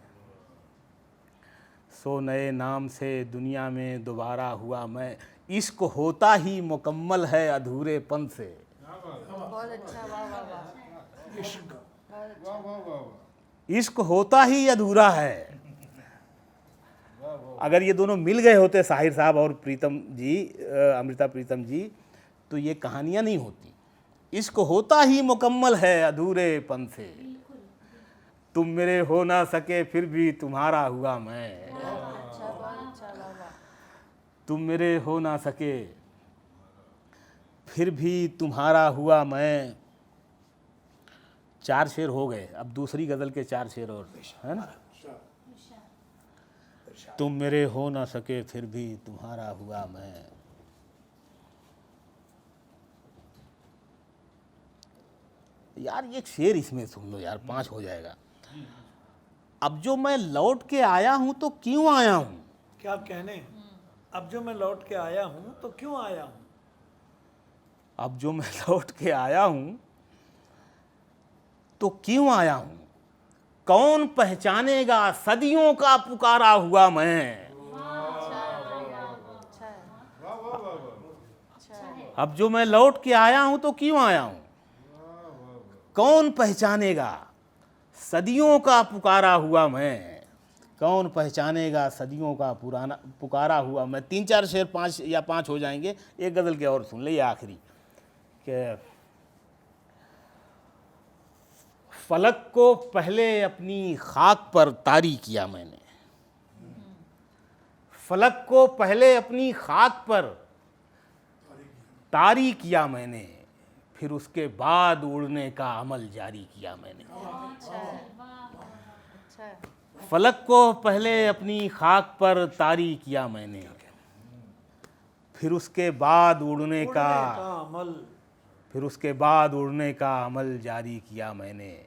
सो नए नाम से दुनिया में दोबारा हुआ मैं। इश्क होता ही मुकम्मल है अधूरेपन से। बहुत अच्छा, वाह वाह वाह। इश्क होता ही अधूरा है। अगर ये दोनों मिल गए होते साहिर साहब और प्रीतम जी, अमृता प्रीतम जी, तो ये कहानियाँ नहीं होती। इश्क होता ही मुकम्मल है अधूरेपन से, तुम मेरे हो ना सके फिर भी तुम्हारा हुआ मैं। अच्छा, बहुत अच्छा, वाह वाह। तुम मेरे हो ना सके फिर भी तुम्हारा हुआ मैं। 4 शेर हो गए, अब दूसरी गज़ल के 4 शेर और, है ना। तुम मेरे हो ना सके फिर भी तुम्हारा हुआ मैं। यार ये शेर इसमें सुन लो यार, 5 हो जाएगा। अब जो मैं लौट के आया हूं तो क्यों आया हूं। क्या कहने, अब जो मैं लौट के आया हूँ तो क्यों आया हूँ। अब जो मैं लौट के आया हूं तो क्यों आया हूं, कौन पहचानेगा सदियों का पुकारा हुआ मैं। अच्छा है, अच्छा है। अब जो मैं लौट के आया हूं तो क्यों आया हूं, कौन पहचानेगा सदियों का पुकारा हुआ मैं। कौन पहचानेगा सदियों का पुकारा हुआ मैं। 3-4 शेर 5 या 5 हो जाएंगे। एक गज़ल के और सुन ले, ये आखिरी कि फलक को पहले अपनी खाक पर तारी किया मैंने। फलक को पहले अपनी खाक पर तारी किया मैंने, फिर उसके बाद उड़ने का अमल जारी किया मैंने। अच्छा है, अच्छा है। फलक को पहले अपनी खाक पर तारी किया मैंने, फिर उसके बाद उड़ने का अमल, फिर उसके बाद उड़ने का अमल जारी किया मैंने।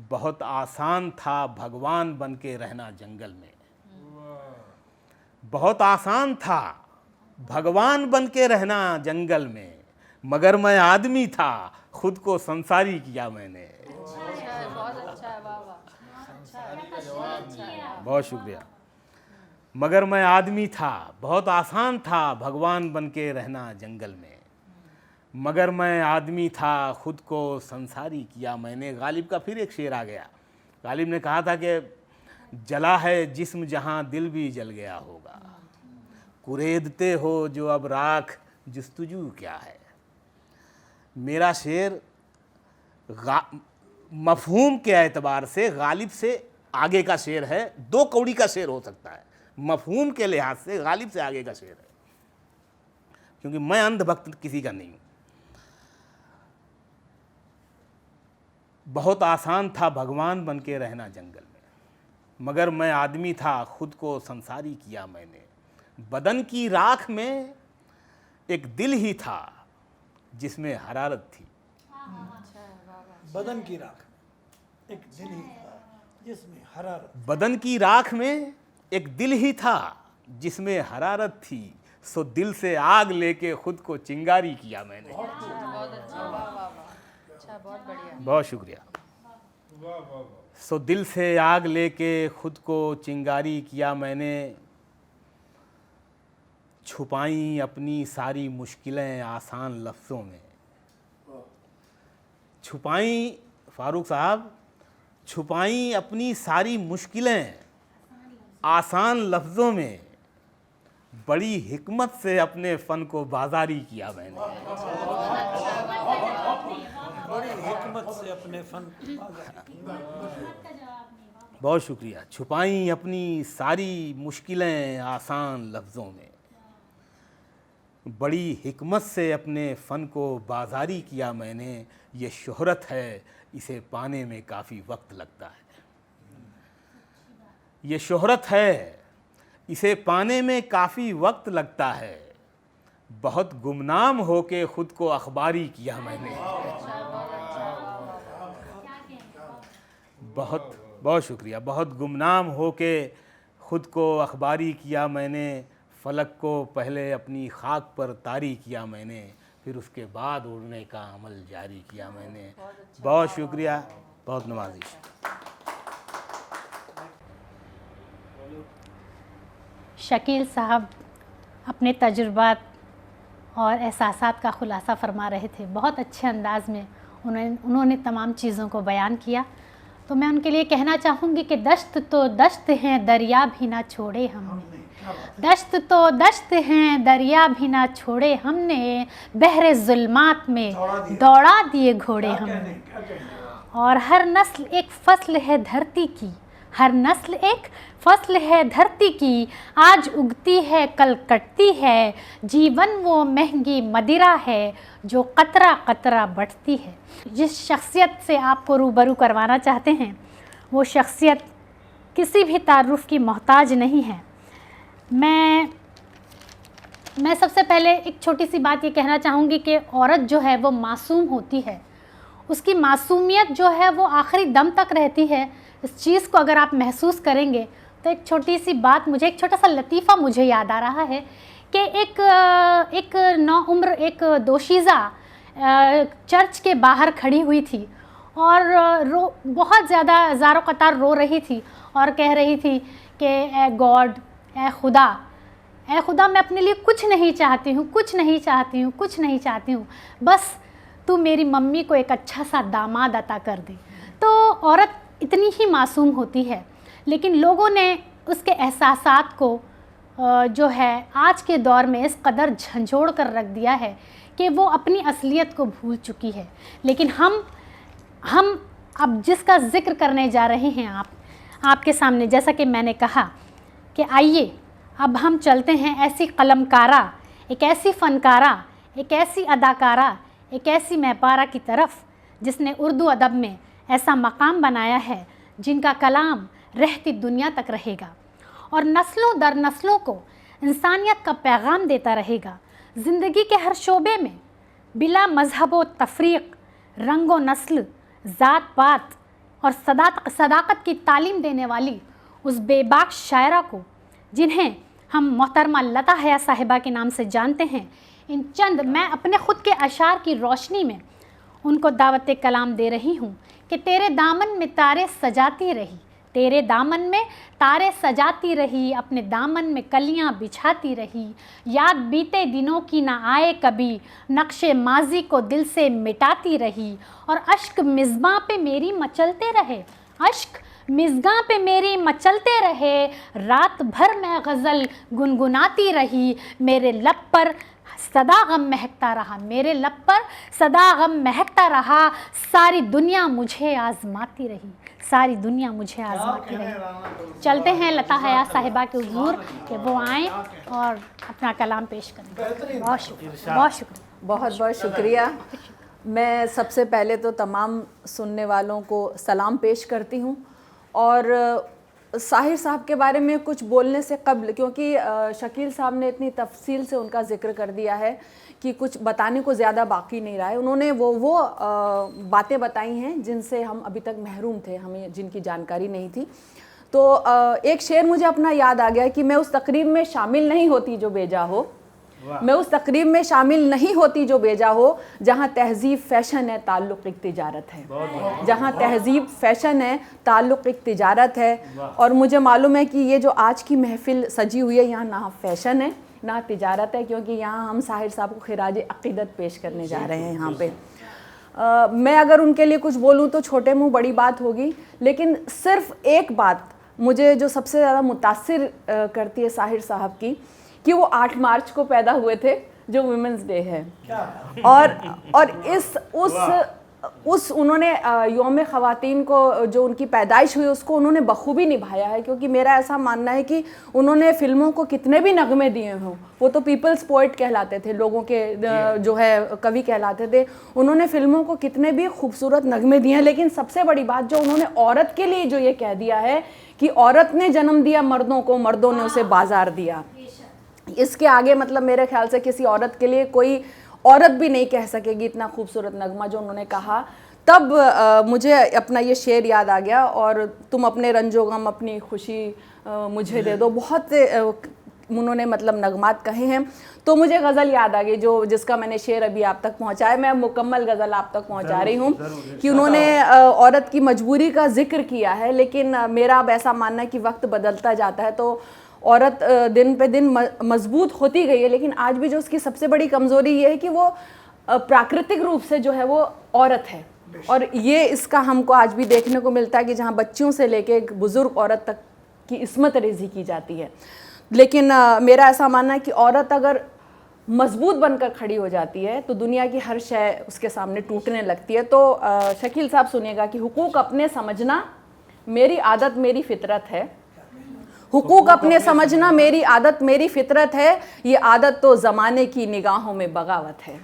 बहुत आसान था भगवान बन के रहना जंगल में। बहुत आसान था भगवान बन के रहना जंगल में, मगर मैं आदमी था खुद को संसारी किया मैंने। अच्छा है, बहुत अच्छा है, वाह वाह। अच्छा है, अच्छा है। बहुत शुक्रिया। मगर मैं आदमी था, बहुत आसान था भगवान बन के रहना जंगल में, मगर मैं आदमी था खुद को संसारी किया मैंने। गालिब का फिर एक शेर आ गया। गालिब ने कहा था कि जला है जिस्म जहां दिल भी जल गया होगा, कुरेदते हो जो अब राख जुस्तजू क्या है। मेरा शेर मफहूम के एतबार से गालिब से आगे का शेर है। 2 कौड़ी का शेर हो सकता है, मफहूम के लिहाज से गालिब से आगे का शेर है, क्योंकि मैं अंधभक्त किसी का नहीं हूं। बहुत आसान था भगवान बन के रहना जंगल में, मगर मैं आदमी था खुद को संसारी किया मैंने। बदन की राख में एक दिल ही था जिसमें हरारत थी। अच्छा है, वाह वाह। बदन की राख, एक दिल ही था जिसमें हरारत। बदन की राख में एक दिल ही था जिसमें हरारत थी, सो दिल से आग लेके खुद को चिंगारी किया मैंने। बहुत अच्छा, वाह वाह वाह। अच्छा, बहुत बढ़िया। बहुत शुक्रिया। सो दिल से आग लेके खुद को चिंगारी किया मैंने, छुपाई अपनी सारी मुश्किलें आसान लफ्ज़ों में। छुपाई, फारूक साहब, छुपाई अपनी सारी मुश्किलें आसान लफ्ज़ों में, बड़ी हिकमत से अपने फ़न को बाजारी किया मैंने। बड़ी हिकमत से अपने फन बहुत शुक्रिया। छुपाई अपनी सारी मुश्किलें आसान लफ्ज़ों में, बड़ी हिकमत से अपने फ़न को बाजारी किया मैंने, ये शोहरत है इसे पाने में काफ़ी वक्त लगता है। ये शोहरत है इसे पाने में काफ़ी वक्त लगता है, बहुत गुमनाम होके ख़ुद को अखबारी किया मैंने। बहुत बहुत शुक्रिया। बहुत गुमनाम होके ख़ुद को अखबारी किया मैंने, फ़लक को पहले अपनी खाक पर तारी किया मैंने, फिर उसके बाद उड़ने का अमल जारी किया मैंने। बहुत शुक्रिया, बहुत नवाजिश। शकील साहब अपने तजुर्बात और एहसासात का ख़ुलासा फरमा रहे थे। बहुत अच्छे अंदाज में उन्होंने तमाम चीज़ों को बयान किया। तो मैं उनके लिए कहना चाहूँगी कि दश्त तो दश्त हैं, दरिया भी ना छोड़े हमने। दश्त तो दश्त हैं, दरिया भी ना छोड़े हमने, बहरे जुल्मात में दौड़ा दिए घोड़े हमने। और हर नस्ल एक फसल है धरती की, हर नस्ल एक फसल है धरती की, आज उगती है कल कटती है, जीवन वो महंगी मदिरा है जो कतरा कतरा बढ़ती है। जिस शख्सियत से आपको रूबरू करवाना चाहते हैं वो शख्सियत किसी भी तारुफ की मोहताज नहीं है। मैं सबसे पहले एक छोटी सी बात ये कहना चाहूँगी कि औरत जो है वो मासूम होती है, उसकी मासूमियत जो है वो आखिरी दम तक रहती है। इस चीज़ को अगर आप महसूस करेंगे तो एक छोटी सी बात, मुझे एक छोटा सा लतीफ़ा मुझे याद आ रहा है कि एक नौउम्र एक दोशीज़ा चर्च के बाहर खड़ी हुई थी और बहुत ज़्यादा ज़ारो कतार रो रही थी और कह रही थी कि ए गॉड, ए खुदा, मैं अपने लिए कुछ नहीं चाहती हूँ, कुछ नहीं चाहती हूँ, कुछ नहीं चाहती हूँ, बस तू मेरी मम्मी को एक अच्छा सा दामाद अता कर दे। तो औरत इतनी ही मासूम होती है, लेकिन लोगों ने उसके एहसासात को जो है आज के दौर में इस कदर झंझोड़ कर रख दिया है कि वो अपनी असलियत को भूल चुकी है। लेकिन हम अब जिसका ज़िक्र करने जा रहे हैं आपके सामने, जैसा कि मैंने कहा कि आइए अब हम चलते हैं ऐसी कलमकारा, एक ऐसी फ़नकारा, एक ऐसी अदाकारा, एक ऐसी महपारा की तरफ जिसने उर्दू अदब में ऐसा मकाम बनाया है जिनका कलाम रहती दुनिया तक रहेगा और नस्लों दर नस्लों को इंसानियत का पैगाम देता रहेगा। ज़िंदगी के हर शोबे में बिला मज़हब व तफरीक़, रंग व नस्ल, ज़ात पात और सदाकत की तालीम देने वाली उस बेबाक शायरा को जिन्हें हम मोहतरमा लता हया साहिबा के नाम से जानते हैं, इन चंद मैं अपने ख़ुद के अशार की रोशनी में उनको दावत कलाम दे रही हूँ कि तेरे दामन में तारे सजाती रही, तेरे दामन में तारे सजाती रही, अपने दामन में कलियां बिछाती रही, याद बीते दिनों की ना आए कभी, नक्शे माजी को दिल से मिटाती रही, और अश्क मिज़बां पे मेरी मचलते रहे, अश्क मिज़गां पे मेरी मचलते रहे, रात भर मैं गज़ल गुनगुनाती रही, मेरे लब पर सदा गम महकता रहा, मेरे लब पर सदा गम महकता रहा, सारी दुनिया मुझे आज़माती रही, सारी दुनिया मुझे आज़माती रही। चलते हैं लता हया साहिबा के हुज़ूर कि वो आएँ और अपना कलाम पेश करें। बहुत शुक्रिया, बहुत शुक्रिया, बहुत बहुत शुक्रिया। मैं सबसे पहले तो तमाम सुनने वालों को सलाम पेश करती हूँ और साहिर साहब के बारे में कुछ बोलने से कबल, क्योंकि शकील साहब ने इतनी तफसील से उनका ज़िक्र कर दिया है कि कुछ बताने को ज़्यादा बाकी नहीं रहा है। उन्होंने वो बातें बताई हैं जिनसे हम अभी तक महरूम थे, हमें जिनकी जानकारी नहीं थी। तो एक शेर मुझे अपना याद आ गया कि मैं उस तकरीब में शामिल नहीं होती जो बेजा हो, मैं उस तकरीब में शामिल नहीं होती जो बेजा हो, जहाँ तहज़ीब फ़ैशन है ताल्लुक़ एक तिजारत है, जहाँ तहज़ीब फ़ैशन है ताल्लुक़ एक तिजारत है। और मुझे मालूम है कि ये जो आज की महफ़िल सजी हुई है, यहाँ ना फ़ैशन है ना तिजारत है, क्योंकि यहाँ हम साहिर साहब को खिराज अक़ीदत पेश करने जा रहे हैं। यहाँ पे मैं अगर उनके लिए कुछ बोलूँ तो छोटे मुँह बड़ी बात होगी, लेकिन सिर्फ़ एक बात मुझे जो सबसे ज़्यादा मुतासिर करती है साहिर साहब की, कि वो 8 मार्च को पैदा हुए थे जो वुमेंस डे है, और उस उन्होंने यौम ख़वातीन को जो उनकी पैदाइश हुई उसको उन्होंने बखूबी निभाया है, क्योंकि मेरा ऐसा मानना है कि उन्होंने फ़िल्मों को कितने भी नगमे दिए हों, वो तो पीपल्स पोइट कहलाते थे, लोगों के जो है कवि कहलाते थे, उन्होंने फ़िल्मों को कितने भी खूबसूरत नगमे दिए हैं, लेकिन सबसे बड़ी बात जो उन्होंने औरत के लिए जो ये कह दिया है कि औरत ने जन्म दिया मर्दों को, मर्दों ने उसे बाजार दिया, इसके आगे मतलब मेरे ख्याल से किसी औरत के लिए कोई औरत भी नहीं कह सकेगी इतना खूबसूरत नगमा जो उन्होंने कहा। तब मुझे अपना ये शेर याद आ गया, और तुम अपने रंजो गम अपनी खुशी मुझे दे दो, बहुत से उन्होंने मतलब नगमात कहे हैं। तो मुझे गज़ल याद आ गई जो जिसका मैंने शेर अभी आप तक पहुंचाया, मैं मुकम्मल गज़ल आप तक पहुंचा रही हूँ कि उन्होंने औरत की मजबूरी का जिक्र किया है, लेकिन मेरा अब ऐसा मानना है कि वक्त बदलता जाता है तो औरत दिन पे दिन मजबूत होती गई है, लेकिन आज भी जो उसकी सबसे बड़ी कमज़ोरी ये है कि वो प्राकृतिक रूप से जो है वो औरत है, और ये इसका हमको आज भी देखने को मिलता है कि जहाँ बच्चियों से लेके एक बुज़ुर्ग औरत तक की इस्मत रेज़ी की जाती है। लेकिन मेरा ऐसा मानना है कि औरत अगर मजबूत बनकर खड़ी हो जाती है तो दुनिया की हर शय उसके सामने टूटने लगती है। तो शकील साहब सुनिएगा कि हुकूक अपने समझना मेरी आदत मेरी फितरत है, हुकूक अपने समझना मेरी आदत मेरी फितरत है, ये आदत तो ज़माने की निगाहों में बगावत है।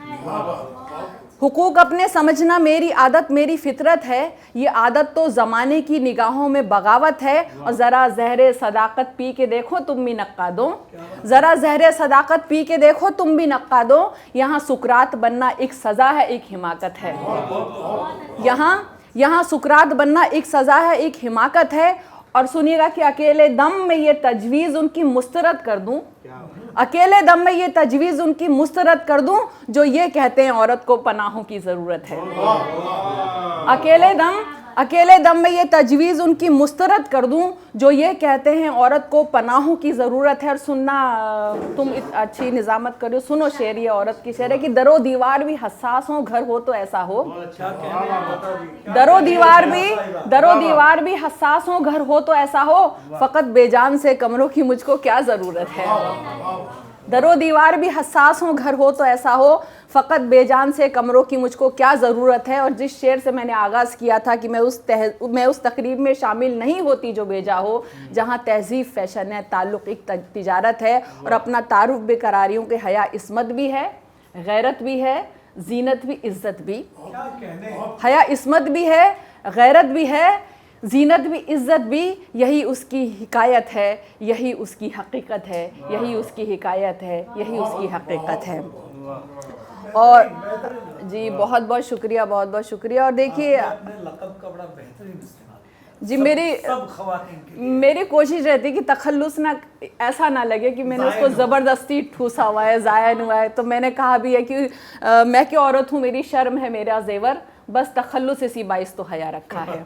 हुकूक अपने समझना मेरी आदत मेरी फितरत है, ये आदत तो ज़माने की निगाहों में बगावत है। और ज़रा ज़हरे सदाकत पी के देखो तुम भी नक्का दो, ज़रा ज़हरे सदाकत पी के देखो तुम भी नक्का दो, यहाँ सुकरात बनना एक सज़ा है एक हिमाकत है। यहाँ सुकरात बनना एक सज़ा है एक हिमाकत है। और सुनिएगा कि अकेले दम में ये तजवीज़ उनकी मुस्तरद कर दूं, अकेले दम में ये तजवीज़ उनकी मुस्तरद कर दूं जो ये कहते हैं औरत को पनाहों की ज़रूरत है। अकेले दम में ये तजवीज़ उनकी मुस्तरद कर दूं जो ये कहते हैं औरत को पनाहों की ज़रूरत है। और सुनना, तुम अच्छी निज़ामत करो, सुनो शेर, ये औरत की शेर है कि दरो दीवार भी हसास हो घर हो तो ऐसा हो, दरो दीवार भी हसास हो घर हो तो ऐसा हो, फ़कत बेजान से कमरों की मुझको क्या ज़रूरत है। दरो दीवार भी हसास हो घर हो तो ऐसा हो, फ़कत बेजान से कमरों की मुझको क्या ज़रूरत है। और जिस शेर से मैंने आगाज़ किया था कि मैं उस तकरीब में शामिल नहीं होती जो बेजा हो, जहाँ तहज़ीब फैशन है, ताल्लुक़ एक तिजारत है, और अपना तारुफ बेकरारियों के हया इस्मत भी है, गैरत भी है, जीनत भी, इज़्ज़त भी। हया इस्मत भी है, गैरत भी है, जीनत भी, इज़्ज़त भी, यही उसकी हिकायत है, यही उसकी हकीकत है, यही उसकी हिकायत है, यही उसकी हकीकत है। और जी बहुत बहुत शुक्रिया, बहुत बहुत शुक्रिया। और देखिए अपने लक़ब का बड़ा बेहतरीन इस्तेमाल जी, सब ख़वातीन के लिए। मेरी कोशिश रहती है कि तखल्लुस ना, ऐसा ना लगे कि मैंने उसको ज़बरदस्ती ठूसा हुआ है, ज़ायन हुआ है। तो मैंने कहा भी है कि मैं क्या औरत हूँ, मेरी शर्म है मेरा ज़ेवर, बस तखल्लुस इसी बाइस तो हया रखा है।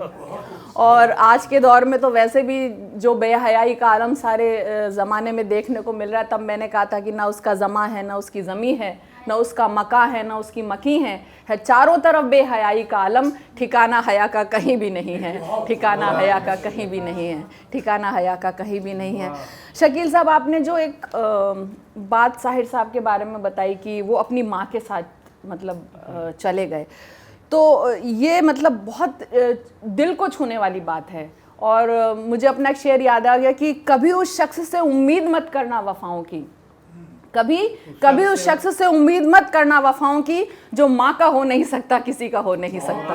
और आज के दौर में तो वैसे भी जो बेहयाई का आलम सारे ज़माने में देखने को मिल रहा है, तब मैंने कहा था कि ना उसका ज़मा है, ना उसकी ज़मी है, ना उसका मका है, ना उसकी मकी है चारों तरफ बेहयाई का आलम, ठिकाना हया का कहीं भी नहीं है, ठिकाना हया का कहीं भी नहीं है, ठिकाना हया का कहीं भी नहीं है। शकील साहब, आपने जो एक बात साहिर साहब के बारे में बताई कि वो अपनी माँ के साथ मतलब चले गए, तो ये मतलब बहुत दिल को छूने वाली बात है। और मुझे अपना एक शेर याद आ गया कि कभी उस शख्स से उम्मीद मत करना वफ़ाओं की, कभी उस शख्स से उम्मीद मत करना वफ़ाओं की, जो माँ का हो नहीं सकता किसी का हो नहीं सकता।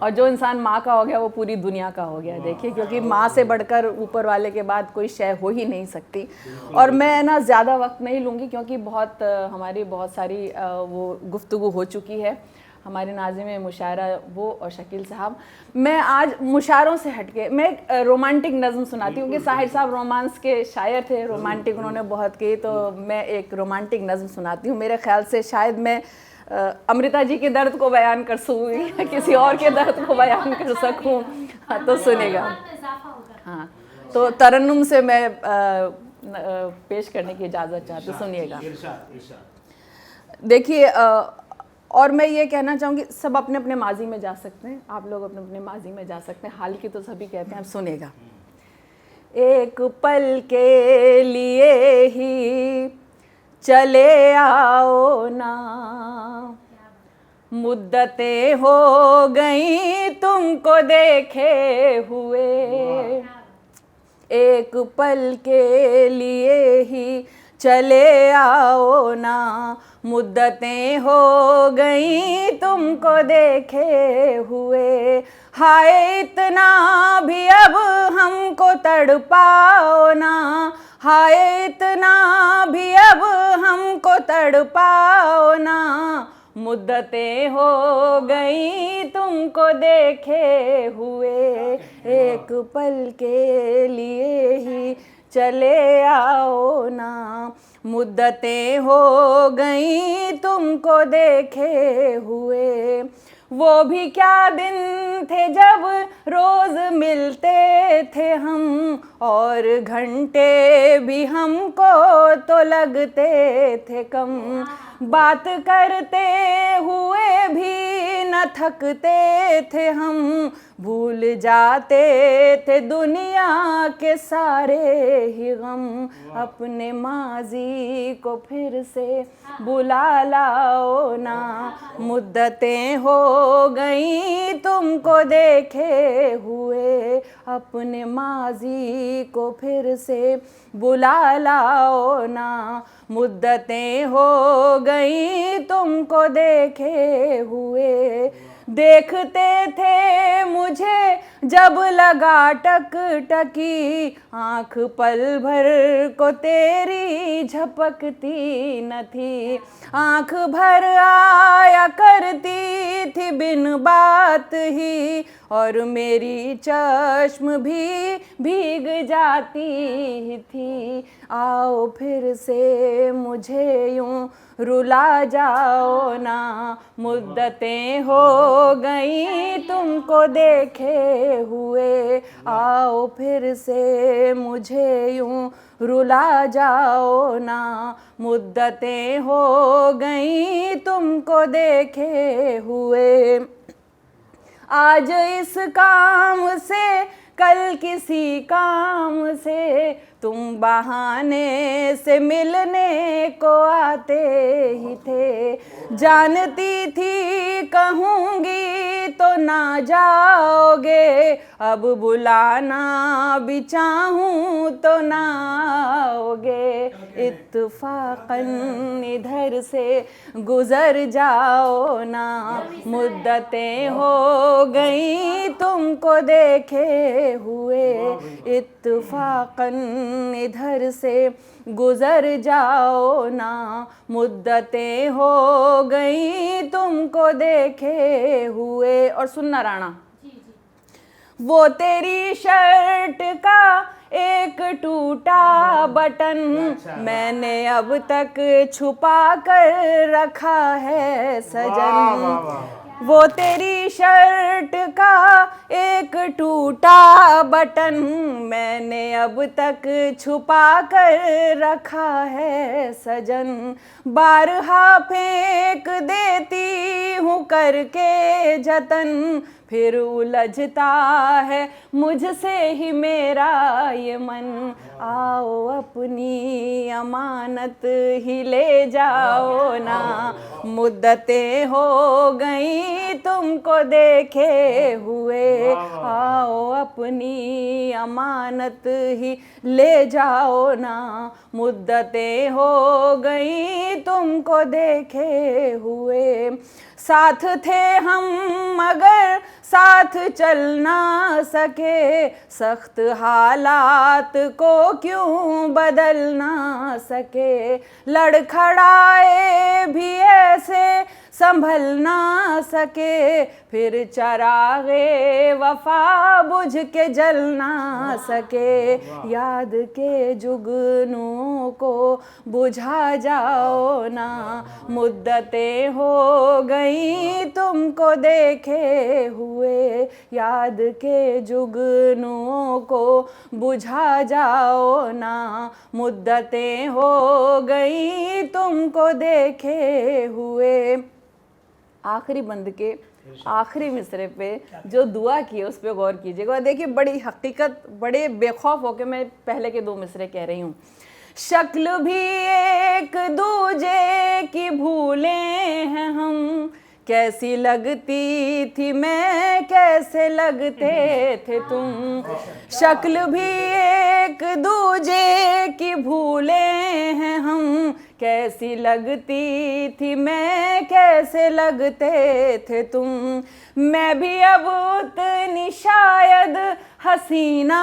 और जो इंसान माँ का हो गया वो पूरी दुनिया का हो गया। देखिए, क्योंकि माँ से बढ़कर ऊपर वाले के बाद कोई शय हो ही नहीं सकती। और मैं ना ज़्यादा वक्त नहीं लूँगी क्योंकि हमारी बहुत सारी वो गुफ्तगू हो चुकी है, हमारे नाज़िम मुशायरा वो और शकील साहब। मैं आज मुशायरों से हटके मैं एक रोमांटिक नज़म सुनाती हूँ कि साहिर साहब रोमांस के शायर थे, रोमांटिक उन्होंने बहुत की, तो मैं एक रोमांटिक नज़म सुनाती हूँ। मेरे ख़्याल से शायद मैं अमृता जी के दर्द को बयान कर सकूँ या किसी और के दर्द को बयान कर सकूँ। हाँ, तो सुनेगा। हाँ, तो तरन्नुम से मैं पेश करने की इजाज़त चाहती हूँ, सुनिएगा। देखिए, और मैं ये कहना चाहूँगी, सब अपने अपने माजी में जा सकते हैं, आप लोग अपने अपने माजी में जा सकते हैं, हाल की तो सभी कहते हैं। अब सुनेगा। एक पल के लिए ही चले आओ ना, मुद्दतें हो गई तुमको देखे हुए, एक पल के लिए ही चले आओ ना, मुद्दतें हो गई तुमको देखे हुए, हाय इतना भी अब हमको तड़पाओ ना, हाय इतना भी अब हमको तड़पाओ ना, मुद्दतें हो गई तुमको देखे हुए, एक पल के लिए ही चले आओ ना, मुद्दतें हो गई तुमको देखे हुए, वो भी क्या दिन थे जब रोज मिलते थे हम, और घंटे भी हमको तो लगते थे कम, बात करते हुए भी न थकते थे हम, भूल जाते थे दुनिया के सारे ही गम, अपने माजी को फिर से बुला लाओ ना, मुद्दतें हो गई तुमको देखे हुए, अपने माजी को फिर से बुला लाओ ना, मुद्दतें हो गई तुमको देखे हुए, देखते थे मुझे जब लगा टकटकी, आँख पल भर को तेरी झपकती न थी, आँख भर आया करती थी बिन बात ही, और मेरी चश्म भी भीग जाती ही थी, आओ फिर से मुझे यूं रुला जाओ ना, मुद्दतें हो गई तुमको देखे हुए, आओ फिर से मुझे यूं रुला जाओ ना, मुद्दतें हो गई तुमको देखे हुए, आज इस काम से कल किसी काम से तुम बहाने से मिलने को आते ही थे, जानती थी कहूँगी तो ना जाओगे, अब बुलाना भी चाहूँ तो ना आओगे, इत्तफाकन इधर से गुजर जाओ ना, मुद्दतें हो गई तुमको देखे हुए, इत्तफाकन इधर से गुजर जाओ ना, मुद्दतें हो गई तुमको देखे हुए। और सुनना राणा, वो तेरी शर्ट का एक टूटा बटन मैंने अब तक छुपा कर रखा है सजन, वो तेरी शर्ट का एक टूटा बटन मैंने अब तक छुपा कर रखा है सजन, बारहा फेंक देती हूँ करके जतन, फिर उलझता है मुझसे ही मेरा ये मन, आओ अपनी अमानत ही ले जाओ ना, मुद्दतें हो गई तुमको देखे हुए, आओ अपनी अमानत ही ले जाओ ना, मुद्दतें हो गई तुमको देखे हुए, साथ थे हम मगर साथ चल ना सके, सख्त हालात को क्यों बदल ना सके, लड़खड़ाए भी ऐसे संभल ना सके, फिर चरागे वफा बुझ के जल ना सके, याद के जुगनुओं को बुझा जाओ ना, मुद्दतें हो गई तुमको देखे हुए, याद के जुगनुओं को बुझा जाओ ना, मुद्दतें हो गई तुमको देखे हुए। आखिरी बंद के आखिरी मिसरे पे जो दुआ की है उस पर गौर कीजिएगा। देखिए बड़ी हकीकत, बड़े बेखौफ होकर मैं पहले के दो मिसरे कह रही हूँ। शक्ल भी एक दूजे की भूले हैं हम, कैसी लगती थी मैं, कैसे लगते थे तुम, शक्ल भी एक दूजे की भूले हैं हम, कैसी लगती थी मैं, कैसे लगते थे तुम, मैं भी अब उतनी शायद हसीना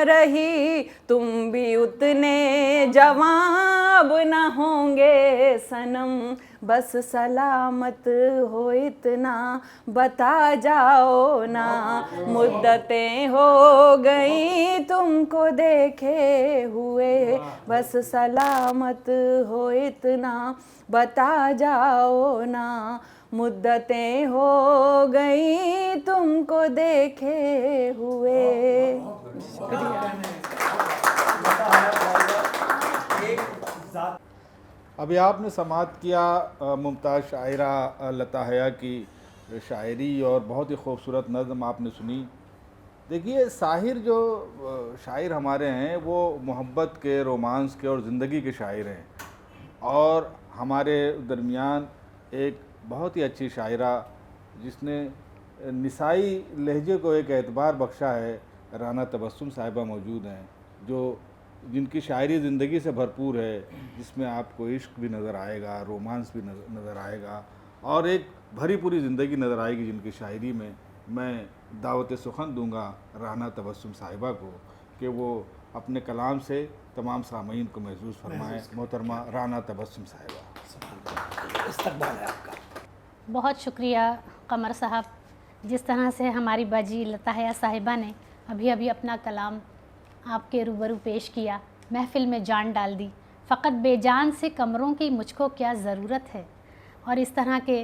रही, तुम भी उतने जवाब न होंगे सनम, बस सलामत हो इतना बता जाओ ना, मुद्दतें हो गई तुमको देखे हुए, बस सलामत हो इतना बता जाओ ना, मुद्दतें हो गई तुमको देखे हुए। अभी आपने समाअत किया मुमताज़ शायरा लता हया की शायरी और बहुत ही खूबसूरत नज़्म आपने सुनी। देखिए साहिर जो शायर हमारे हैं वो मोहब्बत के, रोमांस के और ज़िंदगी के शायर हैं, और हमारे दरमियान एक बहुत ही अच्छी शायरा जिसने निसाई लहजे को एक एतबार बख्शा है, राना तबस्सुम साहिबा मौजूद हैं, जो जिनकी शायरी ज़िंदगी से भरपूर है, जिसमें आपको इश्क भी नज़र आएगा, रोमांस भी नज़र आएगा और एक भरी पूरी ज़िंदगी नज़र आएगी जिनकी शायरी में। मैं दावत सुखन दूंगा राना तबस्सुम साहिबा को कि वो अपने कलाम से तमाम सामीन को महसूस फरमाएँ। मोहतरमा राना तबस्सुम साहिबा, इस्तकबाल है आपका। बहुत शुक्रिया कमर साहब, जिस तरह से हमारी बाजी लता हया साहिबा ने अभी अभी अपना कलाम आपके रूबरू पेश किया, महफ़िल में जान डाल दी। फ़कत बेजान से कमरों की मुझको क्या ज़रूरत है, और इस तरह के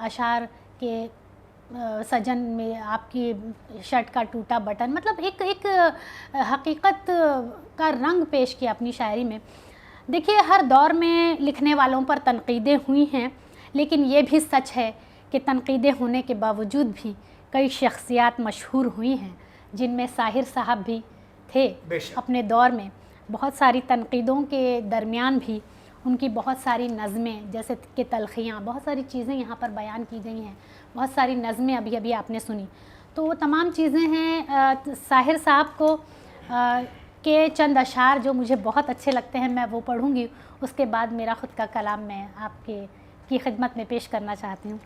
अशार के सजन में आपकी शर्ट का टूटा बटन, मतलब एक हकीकत का रंग पेश किया अपनी शायरी में। देखिए हर दौर में लिखने वालों पर तनकीदें हुई हैं, लेकिन ये भी सच है कि तनकीदें होने के बावजूद भी कई शख्सियात मशहूर हुई हैं, जिनमें साहिर साहब भी थे अपने दौर में। बहुत सारी तनकीदों के दरमियान भी उनकी बहुत सारी नज़में, जैसे कि तलखियाँ, बहुत सारी चीज़ें यहाँ पर बयान की गई हैं, बहुत सारी नज़में अभी अभी आपने सुनी। तो वो तमाम चीज़ें हैं। साहिर साहब को के चंद अशार जो मुझे बहुत अच्छे लगते हैं, मैं वो पढ़ूँगी, उसके बाद मेरा ख़ुद का कलाम मैं आपके की खिदमत में पेश करना चाहती हूँ।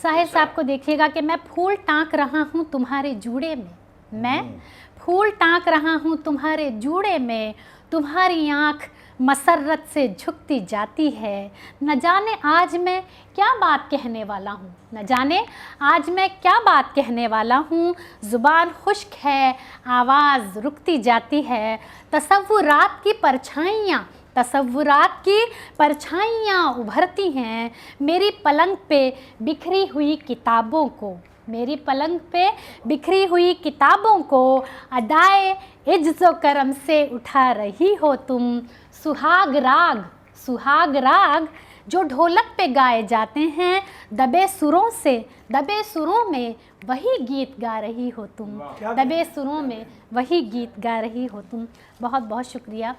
साहिर साहब को देखिएगा कि मैं फूल टाँक रहा हूँ तुम्हारे जूड़े में, मैं फूल टाँक रहा हूँ तुम्हारे जूड़े में, तुम्हारी आँख मसरत से झुकती जाती है, न जाने आज मैं क्या बात कहने वाला हूँ, न जाने आज मैं क्या बात कहने वाला हूँ, ज़ुबान खुश्क है आवाज़ रुकती जाती है, तसव्वुरात की परछाइयाँ, तसव्वुरात की परछाइयाँ उभरती हैं मेरी पलंग पे बिखरी हुई किताबों को, मेरी पलंग पे बिखरी हुई किताबों को अदाए इज्ज़ो करम से उठा रही हो तुम। सुहाग राग, सुहाग राग जो ढोलक पे गाए जाते हैं, दबे सुरों से, दबे सुरों में वही गीत गा रही हो तुम, दबे सुरों में वही गीत गा रही हो तुम। बहुत बहुत शुक्रिया।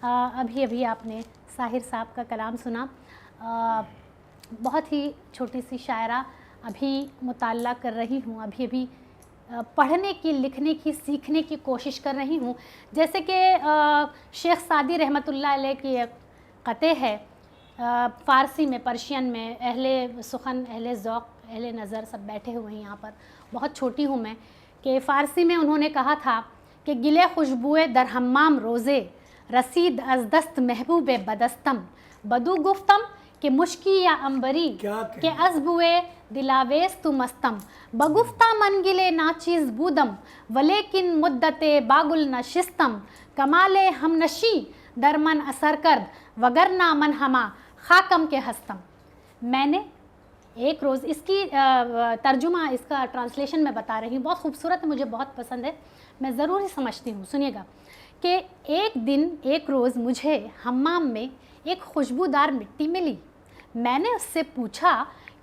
अभी अभी आपने साहिर साहब का कलाम सुना। बहुत ही छोटी सी शायरा, अभी मुताल्ला कर रही हूँ, अभी अभी पढ़ने की, लिखने की, सीखने की कोशिश कर रही हूँ। जैसे कि शेख सादी रहमतुल्लाह अलैह की एक क़ते है, फ़ारसी में, पर्शियन में, अहले सुखन, अहले ज़ौक़, अहले नज़र सब बैठे हुए हैं यहाँ पर, बहुत छोटी हूँ मैं, कि फ़ारसी में उन्होंने कहा था कि गिले खुशबुए दर हम्माम रोज़े, रसीद अज़ दस्त महबूब बदस्तम, बदू गुफ्तम कि मुश्की या अंबरी के अज़बुए दिलावेस तु मस्तम, बगुफ्ता मनगिले नाचीज़ बूदम, वलेकिन मुद्दते बागुल नशिस्तम, कमाले हम नशी दरमन असर करद, वगरना मन हमा खाकम के हस्तम। मैंने एक रोज़, इसकी तर्जुमा, इसका ट्रांसलेशन मैं बता रही हूँ, बहुत खूबसूरत है, मुझे बहुत पसंद है, मैं ज़रूर ही समझती हूँ। सुनिएगा कि एक दिन, एक रोज़ मुझे हम्माम में एक खुशबूदार मिट्टी मिली। मैंने उससे पूछा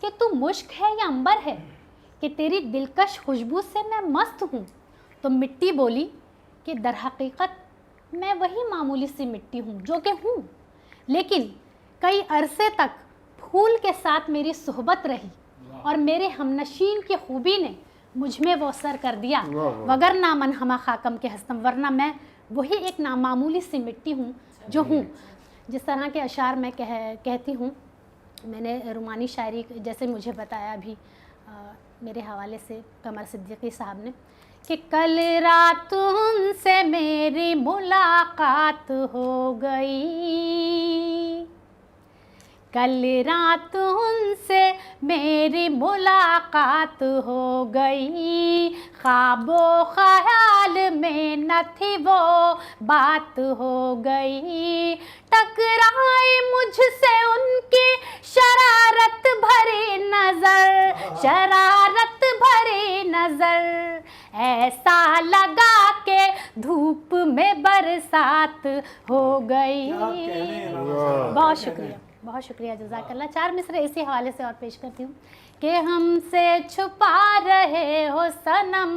कि तू मुश्क है या अंबर है, कि तेरी दिलकश खुशबू से मैं मस्त हूँ। तो मिट्टी बोली कि दर हकीकत मैं वही मामूली सी मिट्टी हूँ जो कि हूँ, लेकिन कई अरसे तक फूल के साथ मेरी सोहबत रही, और मेरे हमनशीन की खूबी ने मुझ में वो असर कर दिया, वगर ना मन हमा खाकम के हस्तम, वरना मैं वही एक नामामूली सी मिट्टी हूँ जो हूँ। जिस तरह के अशार मैं कहती हूँ, मैंने रूमानी शायरी जैसे मुझे बताया अभी मेरे हवाले से कमर सिद्दीकी साहब ने कि कल रात उनसे मेरी मुलाकात हो गई, कल रात उनसे मेरी मुलाकात हो गई, ख्वाबो ख्याल में न थी वो बात हो गई, टकराई मुझसे उनकी शरारत भरी नज़र, शरारत भरी नज़र, ऐसा लगा के धूप में बरसात हो गई। बहुत शुक्रिया, बहुत शुक्रिया, जज़ाकल्लाह। 4 मिसरे इसी हवाले से और पेश करती हूँ कि हमसे छुपा रहे हो सनम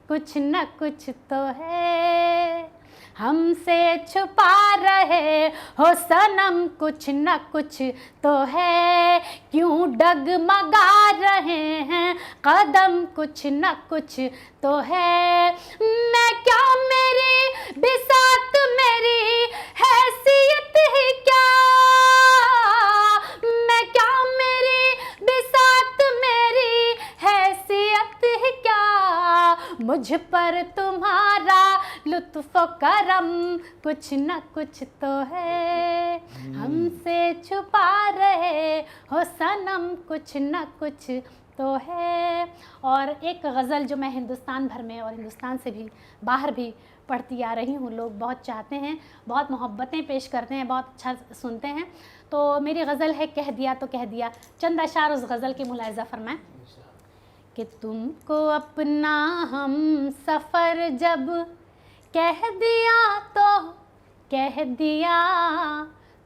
कुछ न कुछ तो है, हमसे छुपा रहे हो सनम कुछ न कुछ तो है, क्यों डगमगा रहे हैं कदम कुछ न कुछ तो है, मैं क्या मेरी बिसात मेरी हैसियत ही क्या, मैं क्या मेरी बिसात मेरी हैसियत ही क्या, मुझ पर तुम्हारा लुत्फ़ करम कुछ न कुछ तो है, हमसे छुपा रहे हो सनम कुछ न कुछ तो है। और एक गज़ल जो मैं हिंदुस्तान भर में और हिंदुस्तान से भी बाहर भी पढ़ती आ रही हूँ, लोग बहुत चाहते हैं, बहुत मोहब्बतें पेश करते हैं, बहुत अच्छा सुनते हैं, तो मेरी गज़ल है कह दिया तो कह दिया। चंद अशार उस गज़ल की मुलाहिज़ा फरमाएं कि तुमको अपना हम सफ़र जब कह दिया तो कह दिया,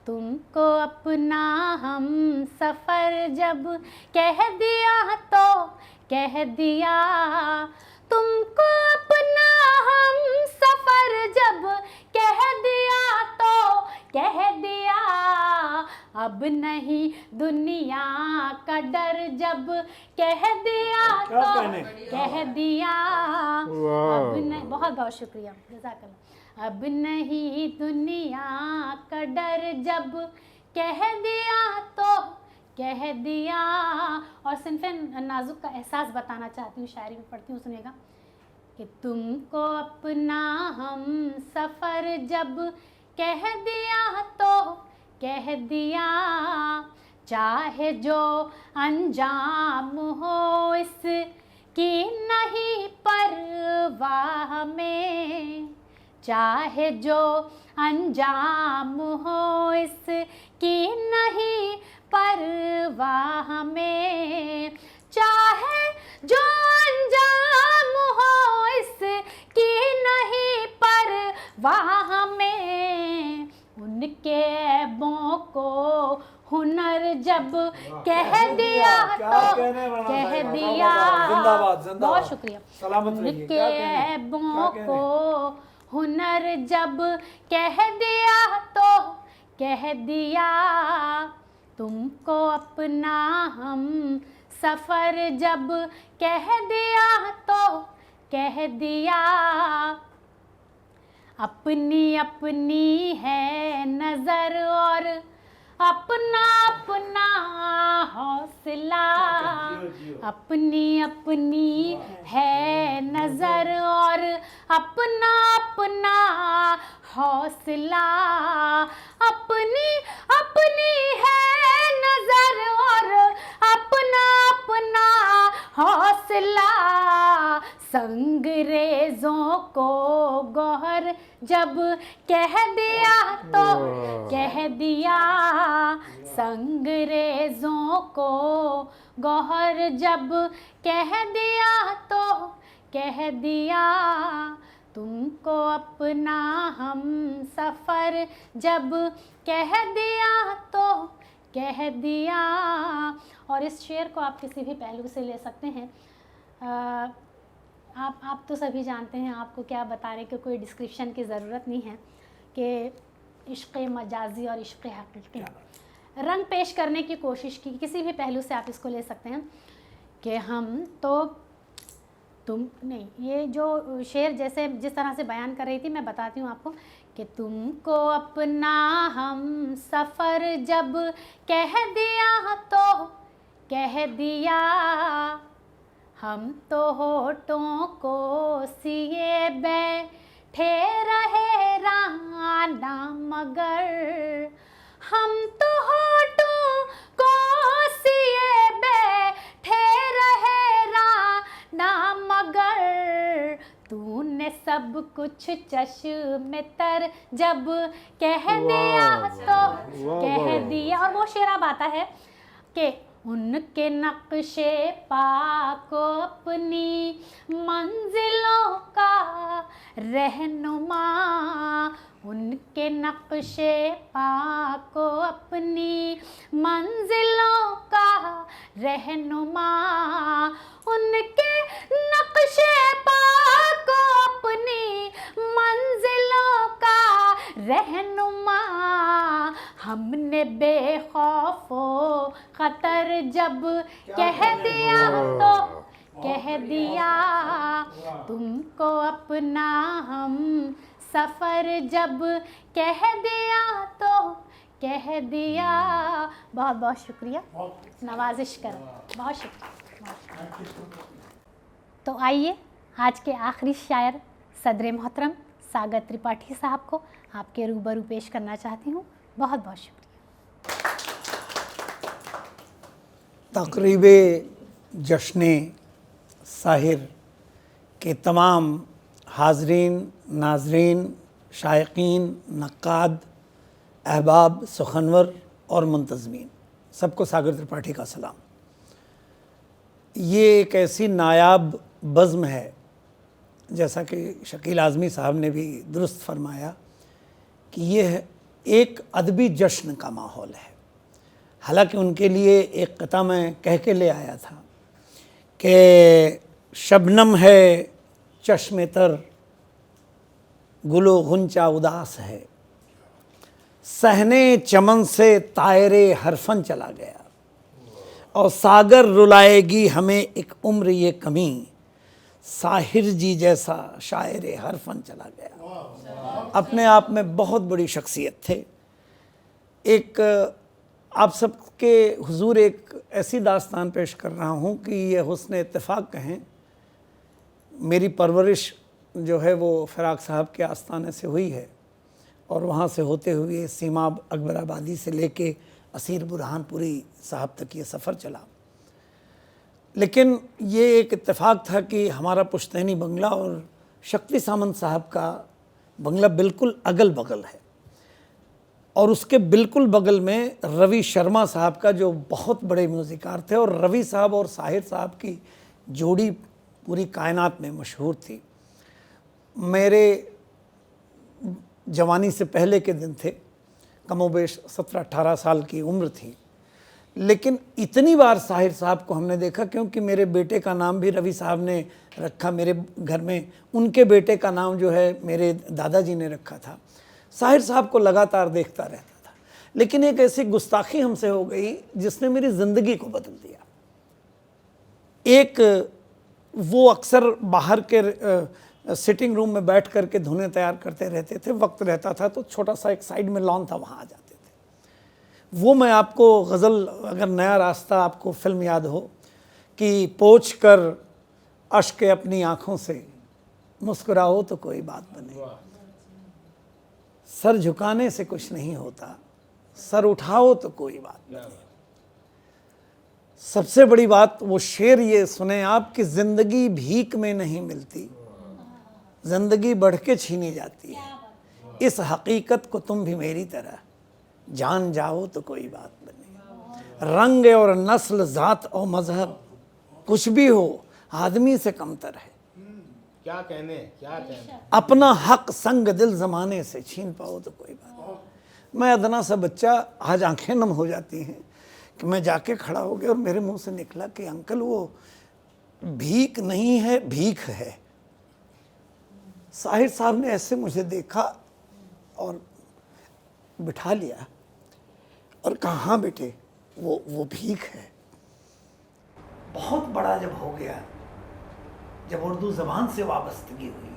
तुमको अपना हम सफ़र जब कह दिया तो कह दिया, तुमको अपना हम सफ़र जब कह दिया तो कह दिया, अब नहीं दुनिया का डर जब कह दिया तो कह दिया, अब नहीं, बहुत बहुत शुक्रिया, जज़ाकल्लाह। अब नहीं दुनिया का डर जब कह दिया तो कह दिया। और सिनफ़े नाजुक का एहसास बताना चाहती हूँ, शायरी में पढ़ती हूँ, सुनिएगा कि तुमको अपना हम सफ़र जब कह दिया तो कह दिया, चाहे जो अंजाम हो इसकी नहीं परवाह में, चाहे जो अंजाम हो इसकी नहीं परवाह में, चाहे जो अंजाम हो इसकी नहीं परवाह में, उनके ऐबों को हुनर जब कह दिया तो कह दिया। बहुत शुक्रिया। उनके ऐबों को हुनर जब कह दिया तो कह दिया, तुमको अपना हम सफ़र जब कह दिया तो कह दिया, अपनी अपनी है नज़र और अपना अपना हौसला, अपनी अपनी है नज़र और अपना अपना हौसला, अपनी अपनी है नज़र और अपना अपना हौसला, संगरेज़ों को गौहर जब कह दिया तो कह दिया, संगरेज़ों को गौहर जब कह दिया तो कह दिया, तुमको अपना हम सफ़र जब कह दिया तो कह दिया। और इस शेर को आप किसी भी पहलू से ले सकते हैं। आप तो सभी जानते हैं, आपको क्या बताने की कोई डिस्क्रिप्शन की ज़रूरत नहीं है कि इश्क़ मजाजी और इश्क़ हकीकी रंग पेश करने की कोशिश की, किसी भी पहलू से आप इसको ले सकते हैं कि हम तो तुम नहीं, ये जो शेर जैसे जिस तरह से बयान कर रही थी, मैं बताती हूँ आपको कि तुमको अपना हम सफ़र जब कह दिया तो कह दिया, हम तो होठों को सिए बैठे रहे राना, मगर हम तो होठों को सिए बैठे रहे राना, मगर तूने सब कुछ चश्मे तर जब कह दिया तो कह दिया। और वो शेर अब आता है कि उनके नक्शे पा को अपनी मंजिलों का रहनुमा, उनके नक्शे पा को अपनी मंजिलों का रहनुमा, उनके नक्शे पा को अपनी मंजिलों का रहनुमा, हमने बेखौफो खतर जब कह दिया तो कह दिया, तुमको अपना हम सफ़र जब कह दिया तो कह दिया। बहुत बहुत शुक्रिया, नवाजिश कर, बहुत शुक्रिया। तो आइए आज के आखिरी शायर सदर मोहतरम सागर त्रिपाठी साहब को आपके रूबरू पेश करना चाहती हूँ। बहुत बहुत शुक्रिया। तकरीब जश्न साहिर के तमाम हाजरीन, नाजरीन, शायकीन, नक्काद, अहबाब, सुखनवर और मुंतज़मीन, सबको सागर त्रिपाठी का सलाम। ये एक ऐसी नायाब बज़्म है, जैसा कि शकील आज़मी साहब ने भी दुरुस्त फरमाया कि यह एक अदबी जश्न का माहौल है। हालांकि उनके लिए एक क़ता मैं कह के ले आया था कि शबनम है चश्मे तर, गुलो गुंचा उदास है, सहने चमन से तायरे हरफन चला गया, और सागर रुलाएगी हमें एक उम्र ये कमी, साहिर जी जैसा शायर हरफन चला गया। अपने आप में बहुत बड़ी शख्सियत थे। एक आप सबके हुजूर एक ऐसी दास्तान पेश कर रहा हूँ कि ये हुस्न इत्तेफाक कहें, मेरी परवरिश जो है वो फ़राक साहब के आस्थाने से हुई है, और वहाँ से होते हुए सीमा अकबराबादी से लेके असीर बुरहानपुरी साहब तक ये सफ़र चला। लेकिन ये एक इत्तेफाक था कि हमारा पुश्तैनी बंगला और शक्ति सामंत साहब का बंगला बिल्कुल अगल बगल है, और उसके बिल्कुल बगल में रवि शर्मा साहब का, जो बहुत बड़े म्यूज़िकार थे, और रवि साहब और साहिर साहब की जोड़ी पूरी कायनात में मशहूर थी। मेरे जवानी से पहले के दिन थे, कमोबेश 17-18 साल की उम्र थी, लेकिन इतनी बार साहिर साहब को हमने देखा, क्योंकि मेरे बेटे का नाम भी रवि साहब ने रखा। मेरे घर में उनके बेटे का नाम जो है मेरे दादाजी ने रखा था। साहिर साहब को लगातार देखता रहता था, लेकिन एक ऐसी गुस्ताखी हमसे हो गई जिसने मेरी ज़िंदगी को बदल दिया। एक वो अक्सर बाहर के सिटिंग रूम में बैठ कर के धुनें तैयार करते रहते थे, वक्त रहता था तो छोटा सा एक साइड में लॉन था, वहाँ आ जाते थे। वो मैं आपको गज़ल, अगर नया रास्ता आपको फिल्म याद हो कि पोंछ कर अश्क अपनी आँखों से मुस्कुराओ तो कोई बात बने, सर झुकाने से कुछ नहीं होता, सर उठाओ तो कोई बात नहीं। सबसे बड़ी बात वो शेर ये सुने आप कि ज़िंदगी भीख में नहीं मिलती, ज़िंदगी बढ़ के छीनी जाती है। इस हकीकत को तुम भी मेरी तरह जान जाओ तो कोई बात बने। रंग और नस्ल, ज़ात और मज़हब कुछ भी हो, आदमी से कमतर है। क्या कहने, क्या कहने। अपना हक संग दिल ज़माने से छीन पाओ तो कोई बात नहीं। मैं अदना सा बच्चा, आज आंखें नम हो जाती हैं कि मैं जाके खड़ा हो गया और मेरे मुंह से निकला कि अंकल वो भीख नहीं है, भीख है। साहिर साहब ने ऐसे मुझे देखा और बिठा लिया और कहा, हाँ बेटे वो भीख है। बहुत बड़ा जब हो गया, जब उर्दू ज़बान से वाबस्तगी हुई,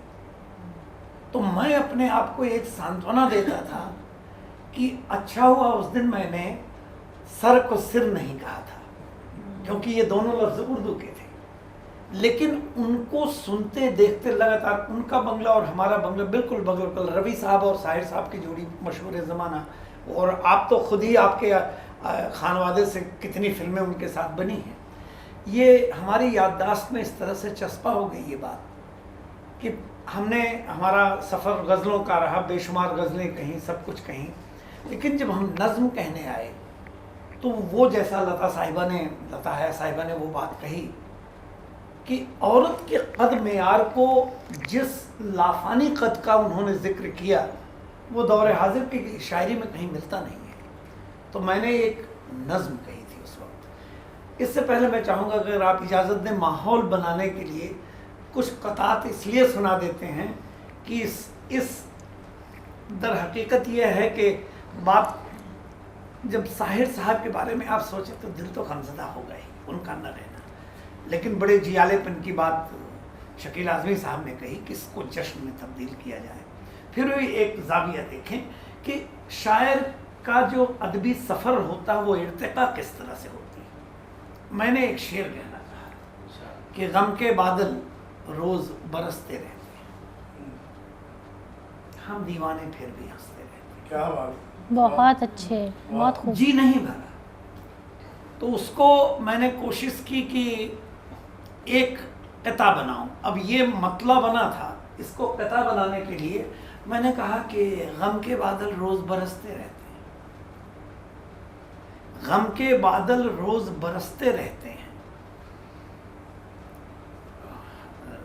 तो मैं अपने आप को एक सांत्वना देता था कि अच्छा हुआ उस दिन मैंने सर को सिर नहीं कहा था, क्योंकि ये दोनों लफ्ज़ उर्दू के थे। लेकिन उनको सुनते देखते लगातार, उनका बंगला और हमारा बंगला बिल्कुल बगल बगल, रवि साहब और साहिर साहब की जोड़ी मशहूर ज़माना, और आप तो खुद ही आपके खानवादे से कितनी फिल्में उनके साथ बनी हैं। ये हमारी याददाश्त में इस तरह से चस्पा हो गई ये बात कि हमने, हमारा सफ़र गज़लों का रहा, बेशुमार गज़लें कहीं, सब कुछ कहीं, लेकिन जब हम नज़्म कहने आए तो वो जैसा लता हया साहिबा ने वो बात कही कि औरत के कद मेयार को जिस लाफानी कद का उन्होंने जिक्र किया वो दौर हाजिर की शायरी में कहीं मिलता नहीं है। तो मैंने एक नज़्म कही थी उस वक्त। इससे पहले मैं चाहूँगा अगर आप इजाज़त दें, माहौल बनाने के लिए कुछ कतात इसलिए सुना देते हैं कि इस दर हकीकत ये है कि बात जब साहिर साहब के बारे में आप सोचे तो दिल तो गमज़दा हो गए उनका न रहना, लेकिन बड़े जियालेपन की बात शकील आज़मी साहब ने कही कि इसको जश्न में तब्दील किया जाए। फिर भी एक जाविया देखें कि शायर का जो अदबी सफ़र होता है वो इर्तिका किस तरह से होती है। मैंने एक शेर कहना चाहा कि गम के बादल रोज़ बरसते रहते हैं, हम दीवाने फिर भी हंसते रहते हैं। क्या बात, बहुत अच्छे, बहुत खूब। जी नहीं भरा। तो उसको मैंने कोशिश की कि एक कता बनाऊं। अब ये मतला बना था, इसको कता बनाने के लिए मैंने कहा कि गम के बादल रोज़ बरसते रहते हैं, गम के बादल रोज़ बरसते रहते हैं।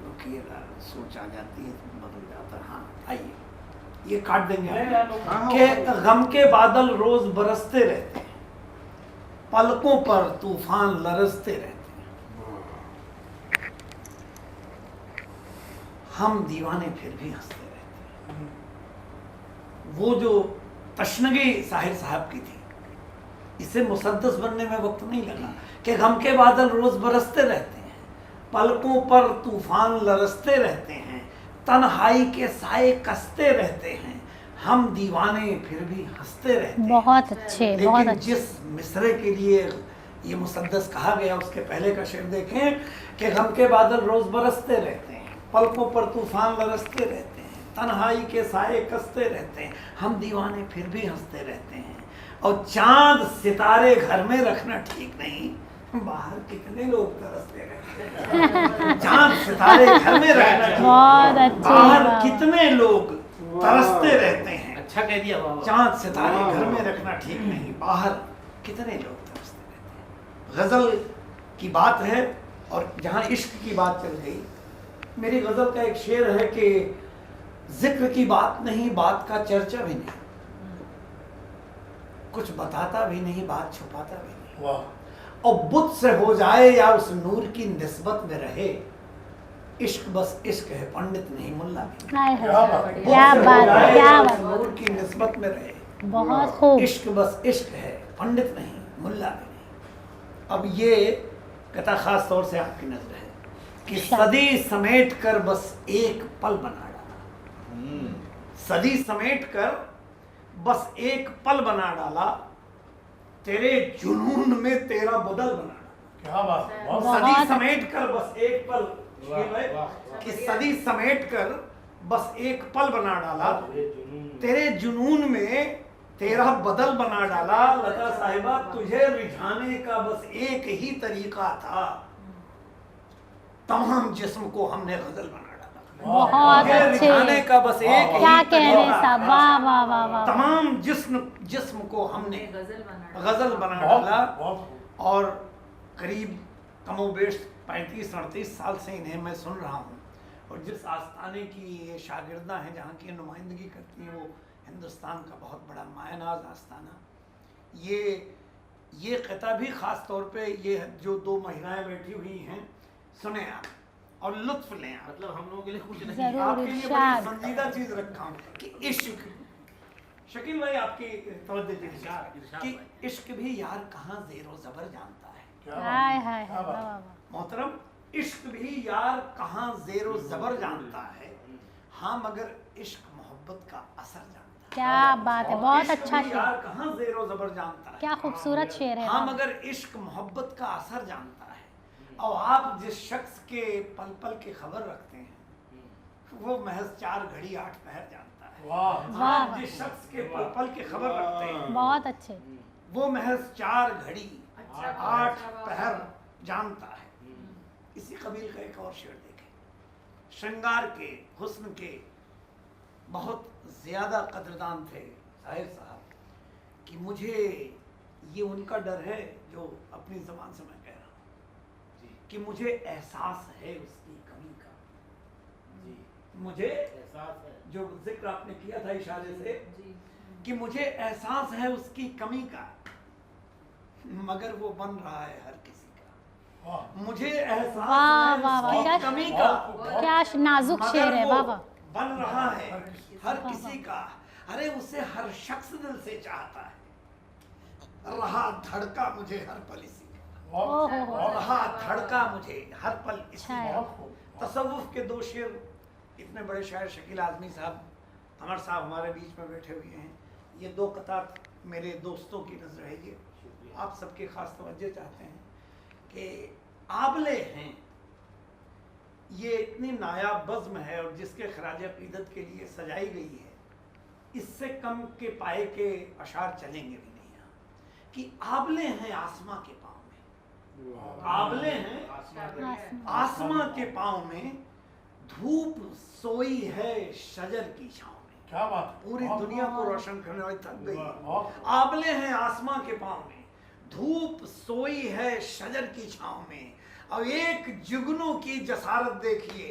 रुकिए, सोच आ जाती है, बदल जाता है। हाँ आइए, ये काट देंगे कि गम के बादल रोज़ बरसते रहते हैं, पलकों पर तूफान लरसते रहते हैं, हम दीवाने फिर भी हंसते रहते हैं। वो जो तशनगी साहिर साहब की थी, इसे मुसद्दस बनने में वक्त नहीं लगा कि गम के बादल रोज़ बरसते रहते हैं, पलकों पर तूफान लरसते रहते हैं, तन्हाई के साए कसते रहते हैं, हम दीवाने फिर भी हंसते रहते हैं। बहुत अच्छे, बहुत लेकिन अच्छे। जिस मिसरे के लिए ये मुसद्दस कहा गया उसके पहले का शेर देखें कि गम के बादल रोज़ बरसते रहते हैं, पलकों पर तूफान लरसते रहते हैं, तन्हाई के साए कसते रहते हैं, हम दीवाने फिर भी हंसते रहते हैं, और चांद सितारे घर में रखना ठीक नहीं, बाहर कितने लोग तरसते रहते हैं। चांद सितारे घर में रखना ठीक बहुत नहीं, अच्छे, बाहर वाह। कितने लोग तरसते रहते हैं। अच्छा कह दिया बाबा। चांद सितारे घर में रखना ठीक नहीं, बाहर कितने लोग तरसते रहते हैं। गज़ल की बात है, और जहाँ इश्क की बात चल गई, मेरी गज़ल का एक शेर है कि जिक्र की बात नहीं, बात का चर्चा भी नहीं, कुछ बताता भी नहीं, बात छुपाता भी नहीं, वाह, और बुत से हो जाए या उस नूर की निस्बत में रहे, इश्क बस इश्क है, पंडित नहीं मुल्ला भी। हाय क्या हाय, बात, क्या बात है, क्या उस बात। नूर की निस्बत में रहे, बहुत खूब। इश्क बस इश्क है, पंडित नहीं मुल्ला भी नहीं। अब ये कथा खास तौर से आपकी नजर है कि सदी समेट कर बस एक पल बना डाला, सदी समेट कर बस एक पल बना डाला, तेरे जुनून में तेरा बदल बना डाला। क्या बात, बहुत सदी समेट कर बस एक पल, कि सदी समेट कर बस एक पल बना डाला, तेरे जुनून में तेरा बदल बना डाला। लता साहिबा, तुझे रिझाने का बस एक ही तरीका था, तमाम जिस्म को हमने गजल बना डाला। बहुत तुझे अच्छे, रिझाने का बस एक ही क्या कहने तरीका साहब, था, वाह वाह वाह वाह। तमाम जिस्म को हमने गजल बना बहुत, डाला। बहुत। और करीब कमोबेश 35-38 साल से इन्हें मैं सुन रहा हूँ, और जिस आस्थाने की ये शागिर्दा हैं, जहाँ की नुमाइंदगी करती हैं, वो हिंदुस्तान का बहुत बड़ा मायनाज आस्थाना। ये क़िता भी ख़ास तौर पे, ये जो दो महिलाएं बैठी हुई हैं, सुने आप और लुत्फ़ लें आप। मतलब हम लोगों के लिए कुछ नहीं। जरूर, आपके लिए बड़ी इरशाद। संजीदा चीज़ रखा हूँ कि इश्क, शकील भाई आपकी तवज्जो दीजिए कि इश्क भी यार कहाँ ज़ेरो ज़बर जानता है। क्या बात, हाय हाय क्या हाय, बात। वाह वाह वाह। मोहतरम, इश्क भी यार कहाँ ज़ेरो ज़बर जानता है, हाँ मगर इश्क मोहब्बत का असर जानता है। क्या बात है, बहुत इश्क अच्छा भी शेर, यार कहाँ ज़ेरो ज़बर जानता है, क्या खूबसूरत शेर है। हाँ मगर इश्क मोहब्बत का असर जानता है। और आप जिस शख्स के पल पल की खबर रखते हैं वो महज 4 घड़ी 8 पहर जानता है। वाह। आप जिस शख्स के पल पल की खबर रखते हैं बहुत अच्छे। वो महज 4 घड़ी अच्छा, 8 अच्छा, पहर जानता है। इसी कबील का एक और शेर देखें, श्रृंगार के, हुस्न के बहुत ज़्यादा कदरदान थे साहिर साहब कि मुझे ये उनका डर है जो अपनी ज़बान से मैं कह रहा हूँ कि मुझे एहसास है उसकी कमी का। मुझे एहसास है। जो जिक्र आपने किया था इशारे से जी कि मुझे एहसास है उसकी कमी का, मगर वो बन रहा है हर किसी का। मुझे एहसास वाह, है वाह, वाह, उसकी क्या कमी का, क्या नाजुक मगर शेर है। वो वाह वाह। बन रहा है हर किसी का। अरे उसे हर शख्स दिल से चाहता है, रहा धड़का मुझे हर पल इसी का, ओ हो। रहा धड़का मुझे हर पल इसी अच्छा है। का। तसव्वुफ के 2 शेर, इतने बड़े शायर शकील आज़मी साहब, अमर साहब हमारे बीच में बैठे हुए हैं। ये 2 कतार मेरे दोस्तों की नजर है, ये आप सबके खास तवज्जो चाहते हैं कि आबले हैं, ये इतनी नायाब बज़्म है और जिसके खराज अक़ीदत के लिए सजाई गई है, इससे कम के पाए के अशार चलेंगे भी नहीं यहाँ कि आबले हैं आसमां के पाँव में, आबले हैं आसमां के पाँव में, धूप सोई है शजर की छाँव में। क्या बात है। पूरी दुनिया को रोशन करने वाली थक गई। आबले हैं आसमां के पाँव में, धूप सोई है शजर की छाँव में, और एक जुगनू की जसारत देखिए,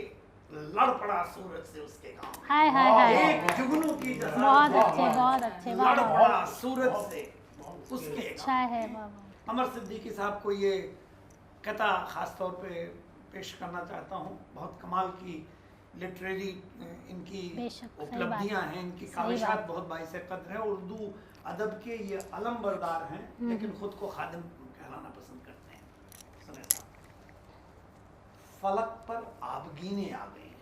लड़ पड़ा सूरज से उसके गाँव में। हाय हाय हाय। एक जुगनू की बहुत जसारत अच्छे, बहुत अच्छे। वाह लड़ वाह। पड़ा सूरज से उसके अच्छा है। वाह वाह। अमर सिद्दीकी साहब को ये कथा ख़ास तौर पे पेश करना चाहता हूँ। बहुत कमाल की लिटरेरी इनकी बेशक, सही उपलब्धियाँ बात। हैं, इनकी सही काविशात बात। बहुत बाइसे कद्र हैं। उर्दू अदब के ये अलम बरदार हैं, लेकिन खुद को खादिम कहलाना पसंद करते हैं। सुने साहब, फलक पर आबगीने आ गए हैं,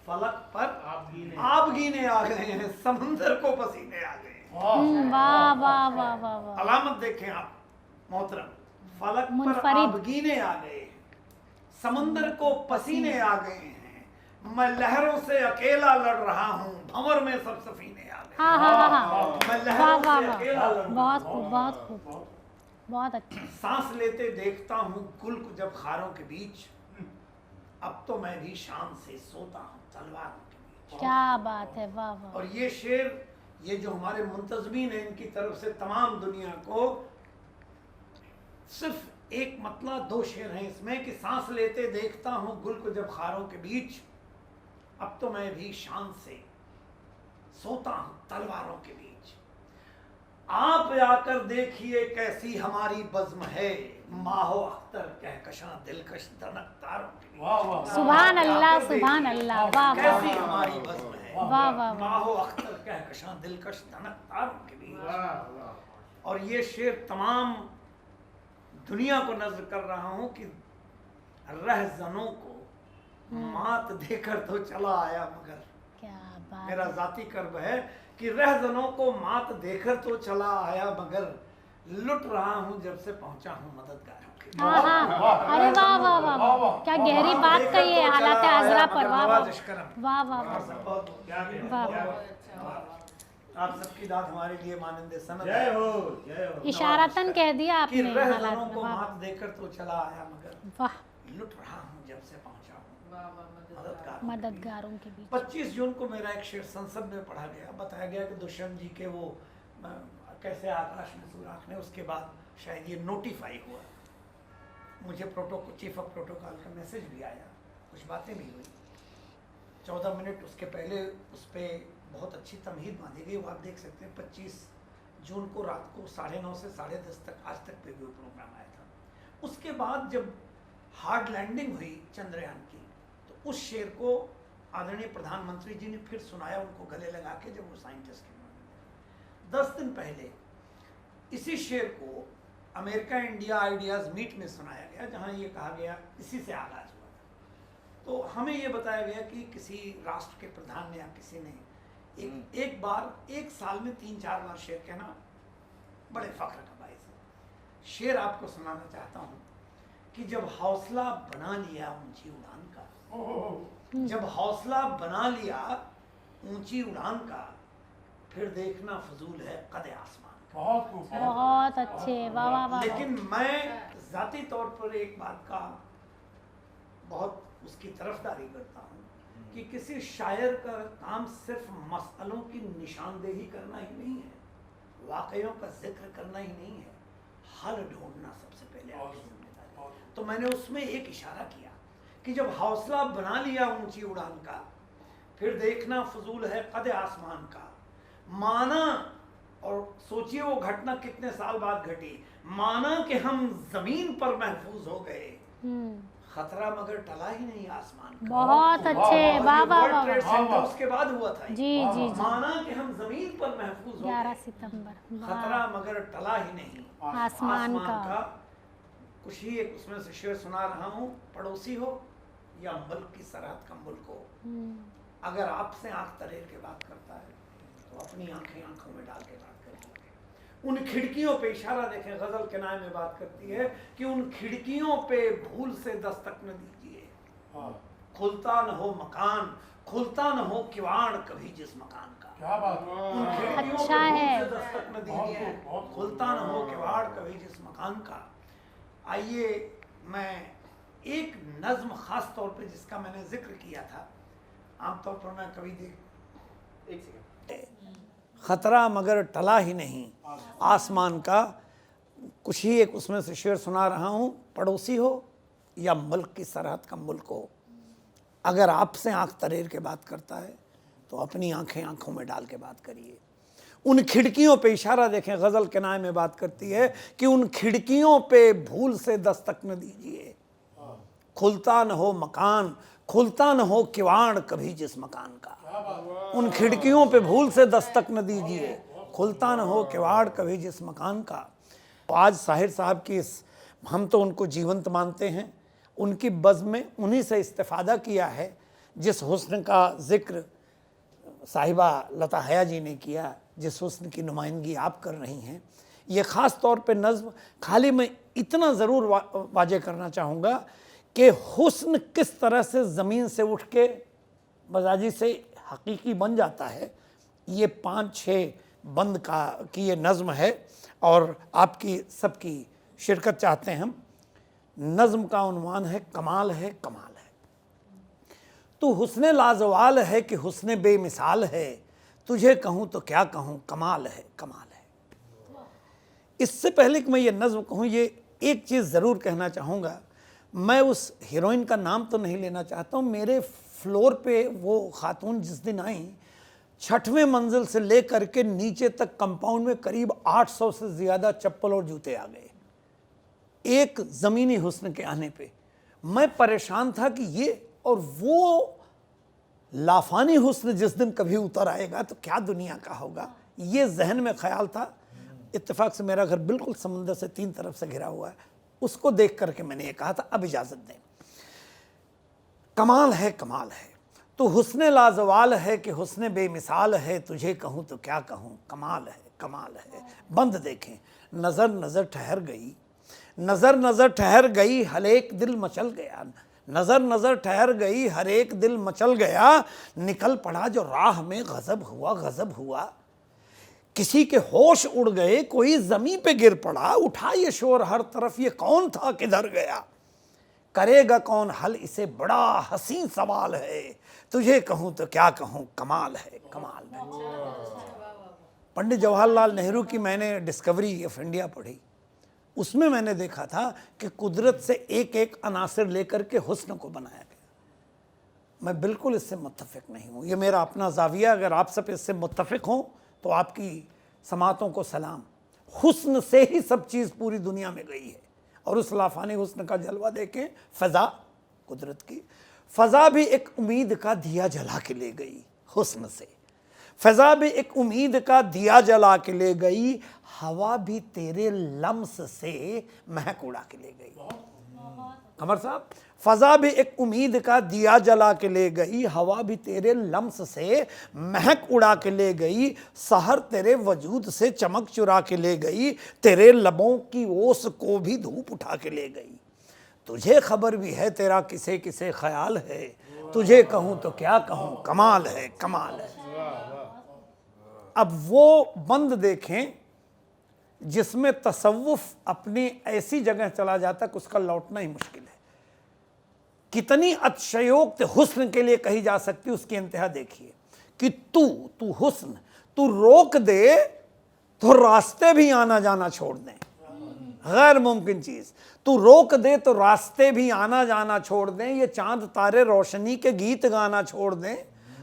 फलक पर आबगीने आ गए हैं, समंदर को पसीने आ गए हैं। वाह वाह वाह वाह वाह। अलामत देखें आप मोहतरम, फलक पर मुनफरिद। आबगीने आ गए हैं, समंदर को पसीने आ गए हैं, मैं लहरों से अकेला लड़ रहा हूँ, भंवर में सब सफीने आ गए। हाँ हाँ हाँ हाँ। मैं वाह लहरों वाह से वाह। अकेला लड़ रहा बहुत हूँ। खूब, बहुत खूब, बहुत अच्छा। सांस लेते देखता हूँ गुल्क जब खारों के बीच, अब तो मैं भी शाम से सोता हूँ तलवारों के बीच। क्या बात है। वाह वाह। और ये शेर, ये जो हमारे मुंतजमीन हैं, इनकी तरफ से तमाम दुनिया को सिर्फ एक मतला 2 शेर हैं इसमें कि सांस लेते देखता हूँ गुल को जब खारों के बीच, अब तो मैं भी शान से सोता हूँ तलवारों के बीच। आप आकर देखिए कैसी हमारी बज़्म है, माहो अख्तर कहकशां दिलकश दनक तारों के बीच। सुभान अल्लाह, सुभान अल्लाह। वाह वाह। कैसी हमारी बज़्म है, वाह वाह वाह। माहो अख्तर कहकशां दिलकश दनक तारों के बीच। और ये शेर तमाम दुनिया को नज़र कर रहा हूँ कि रहज़नों को मात देकर तो चला आया, मगर क्या बात। मेरा ज़ाती कर्ब है कि रहज़नों को मात देकर तो चला आया, मगर लुट रहा हूँ जब से पहुँचा हूँ मददगारों के। हाँ हाँ। अरे वाह वाह वाह वाह। क्या गहरी बात कही है हालात अज़रा पर। वाह वाह वाह वाह वाह। वाह। आप सबकी दाद हमारे लिए मानंदे सनद जय हो, जय हो। इशारतन कह दिया कि आपने हालात रहज़नों में। को वाह मात देकर तो चला आया, मगर वाह। लुट रहा हूँ जब से पहुँचा हूँ वाह वाह मददगार। मददगार। मददगारों के बीच। 25 जून को मेरा एक शेर संसद में पढ़ा गया। बताया गया कि दुष्यंत जी के वो कैसे आकाश में सुराख ने, उसके बाद शायद ये नोटिफाई हुआ। मुझे चीफ ऑफ प्रोटोकॉल का मैसेज भी आया, कुछ बातें भी हुई। 14 मिनट उसके पहले उस पर बहुत अच्छी तमहीद बांधी गई, वो आप देख सकते हैं। 25 जून को रात को 9:30 से 10:30 तक आज तक पे भी प्रोग्राम आया था। उसके बाद जब हार्ड लैंडिंग हुई चंद्रयान की, तो उस शेर को आदरणीय प्रधानमंत्री जी ने फिर सुनाया उनको गले लगा के, जब वो साइंटिस्ट के। 10 दिन पहले इसी शेर को अमेरिका इंडिया आइडियाज़ मीट में सुनाया गया, जहाँ ये कहा गया, इसी से आगाज हुआ था। तो हमें ये बताया गया कि किसी राष्ट्र के प्रधान ने या किसी ने एक बार एक साल में 3-4 बार शेर कहना बड़े फख्र का बाइस है। शेर आपको सुनाना चाहता हूँ कि जब हौसला बना लिया ऊंची उड़ान का, जब हौसला बना लिया ऊंची उड़ान का, फिर देखना फजूल है कद आसमान का। बहुत अच्छे, वाह वाह वाह। लेकिन मैं जाती तौर पर एक बात का बहुत उसकी तरफदारी करता हूँ कि किसी शायर का काम सिर्फ मसलों की निशानदेही करना ही नहीं है, वाकयों का जिक्र करना ही नहीं है, हल ढूंढना सबसे पहले आपकी जिम्मेदारी। तो मैंने उसमें एक इशारा किया कि जब हौसला बना लिया ऊंची उड़ान का, फिर देखना फजूल है कद आसमान का। माना, और सोचिए वो घटना कितने साल बाद घटी, माना कि हम जमीन पर महफूज हो गए, खतरा मगर टला ही नहीं आसमान का। बहुत अच्छे, वाह वाह वाह वर्ल्ड ट्रेड वाह। सेंटर उसके बाद हुआ था। जी जी जी। माना कि हम जमीन पर महफूज हो 11 गए, सितंबर, खतरा मगर टला ही नहीं आसमान का। कुछ ही एक उसमें से शेर सुना रहा हूँ। पड़ोसी हो या मुल्क की सरहद का मुल्क हो, अगर आपसे आंख तरेर के बात करता है तो अपनी आंखें आंखों में डाल के बात करिए। उन खिड़कियों पे इशारा देखें, गजल के नाम में बात करती है कि उन खिड़कियों पे भूल से दस्तक न दीजिए, खुलता न हो मकान, खुलता न हो किवाड़ कभी जिस मकान का। क्या बात, उन खिड़कियों अच्छा पे है। भूल से दस्तक न दीजिए, खुलता न हो किवाड़ कभी जिस मकान का। आइए मैं एक नज्म खास तौर पे जिसका मैंने जिक्र किया था, आमतौर पर मैं कभी खतरा मगर टला ही नहीं आसमान का, कुछ ही एक उसमें से शेर सुना रहा हूँ। पड़ोसी हो या मुल्क की सरहद का मुल्क हो, अगर आपसे आंख तरेर के बात करता है तो अपनी आंखें आंखों में डाल के बात करिए। उन खिड़कियों पे इशारा देखें, गजल के नाम में बात करती है कि उन खिड़कियों पे भूल से दस्तक न दीजिए, खुलता न हो मकान, खुलता न हो किवाड़ कभी जिस मकान का। उन खिड़कियों पे भूल से दस्तक न दीजिए, खुलता न हो किवाड़ कभी जिस मकान का। तो आज साहिर साहब की हम तो उनको जीवंत मानते हैं, उनकी बज़्म में उन्हीं से इस्तिफ़ादा किया है जिस हुस्न का जिक्र साहिबा लता हया जी ने किया, जिस हुस्न की नुमाइंदगी आप कर रही हैं। ये ख़ास तौर पे नज़्म खाली मैं इतना ज़रूर वाज़े करना चाहूँगा कि हुस्न किस तरह से ज़मीन से उठ के मजाजी से हकीकी बन जाता है। ये 5-6 बंद की ये नज़्म है और आपकी सबकी शिरकत चाहते हैं हम। नज़्म का उन्वान है कमाल है कमाल है। तू हुस्ने लाजवाल है कि हुस्ने बेमिसाल है, तुझे कहूँ तो क्या कहूँ कमाल है कमाल है। इससे पहले कि मैं ये नज़्म कहूँ, ये एक चीज़ ज़रूर कहना चाहूँगा। मैं उस हीरोइन का नाम तो नहीं लेना चाहता हूँ। मेरे फ्लोर पे वो खातून जिस दिन आई, 6वें मंजिल से लेकर के नीचे तक कंपाउंड में करीब 800 से ज़्यादा चप्पल और जूते आ गए एक ज़मीनी हुस्न के आने पे। मैं परेशान था कि ये और वो लाफानी हुस्न जिस दिन कभी उतर आएगा तो क्या दुनिया का होगा, ये जहन में ख्याल था। इत्तेफाक से मेरा घर बिल्कुल समंदर से 3 तरफ से घिरा हुआ है। उसको देख करके मैंने ये कहा था अब इजाज़त दें। कमाल है कमाल है, तो हुस्ने लाजवाल है कि हुस्ने बेमिसाल है, तुझे कहूँ तो क्या कहूँ कमाल है कमाल है। बंद देखें, नज़र नज़र ठहर गई, नज़र नज़र ठहर गई, हर एक दिल मचल गया, नज़र नज़र ठहर गई, हर एक दिल मचल गया, निकल पड़ा जो राह में गज़ब हुआ गज़ब हुआ। किसी के होश उड़ गए, कोई ज़मीं पे गिर पड़ा, उठा ये शोर हर तरफ, ये कौन था किधर गया, करेगा कौन हल इसे बड़ा हसीन सवाल है, तुझे कहूँ तो क्या कहूँ कमाल है कमाल है। पंडित जवाहरलाल नेहरू की मैंने डिस्कवरी ऑफ इंडिया पढ़ी, उसमें मैंने देखा था कि कुदरत से एक एक अनासर लेकर के हुस्न को बनाया गया। मैं बिल्कुल इससे मुत्तफिक नहीं हूँ, ये मेरा अपना ज़ाविया। अगर आप सब इससे मुत्तफिक हों तो आपकी समातों को सलाम। हुस्न से ही सब चीज़ पूरी दुनिया में गई है और उस लाफानी हुस्न का जलवा देखें। फ़ज़ा, कुदरत की फ़ज़ा भी एक उम्मीद का दिया जला के ले गई हुस्न से। फ़ज़ा भी एक उम्मीद का दिया जला के ले गई, हवा भी तेरे लम्स से महक उड़ा के ले गई। कमर साहब, फ़ज़ा भी एक उम्मीद का दिया जला के ले गई, हवा भी तेरे लम्स से महक उड़ा के ले गई, सहर तेरे वजूद से चमक चुरा के ले गई, तेरे लबों की ओस को भी धूप उठा के ले गई। तुझे खबर भी है तेरा किसे किसे ख्याल है, तुझे कहूँ तो क्या कहूँ, कमाल है कमाल है। अब वो बंद देखें जिसमें तसव्वुफ अपनी ऐसी जगह चला जाता कि उसका लौटना ही मुश्किल है। कितनी अतिशयोक्त हुस्न के लिए कही जा सकती, उसकी इंतहा देखिए कि तू हुस्न, तू रोक दे तो रास्ते भी आना जाना छोड़ दें, गैर मुमकिन चीज़। तू रोक दे तो रास्ते भी आना जाना छोड़ दें, ये चांद तारे रोशनी के गीत गाना छोड़ दें,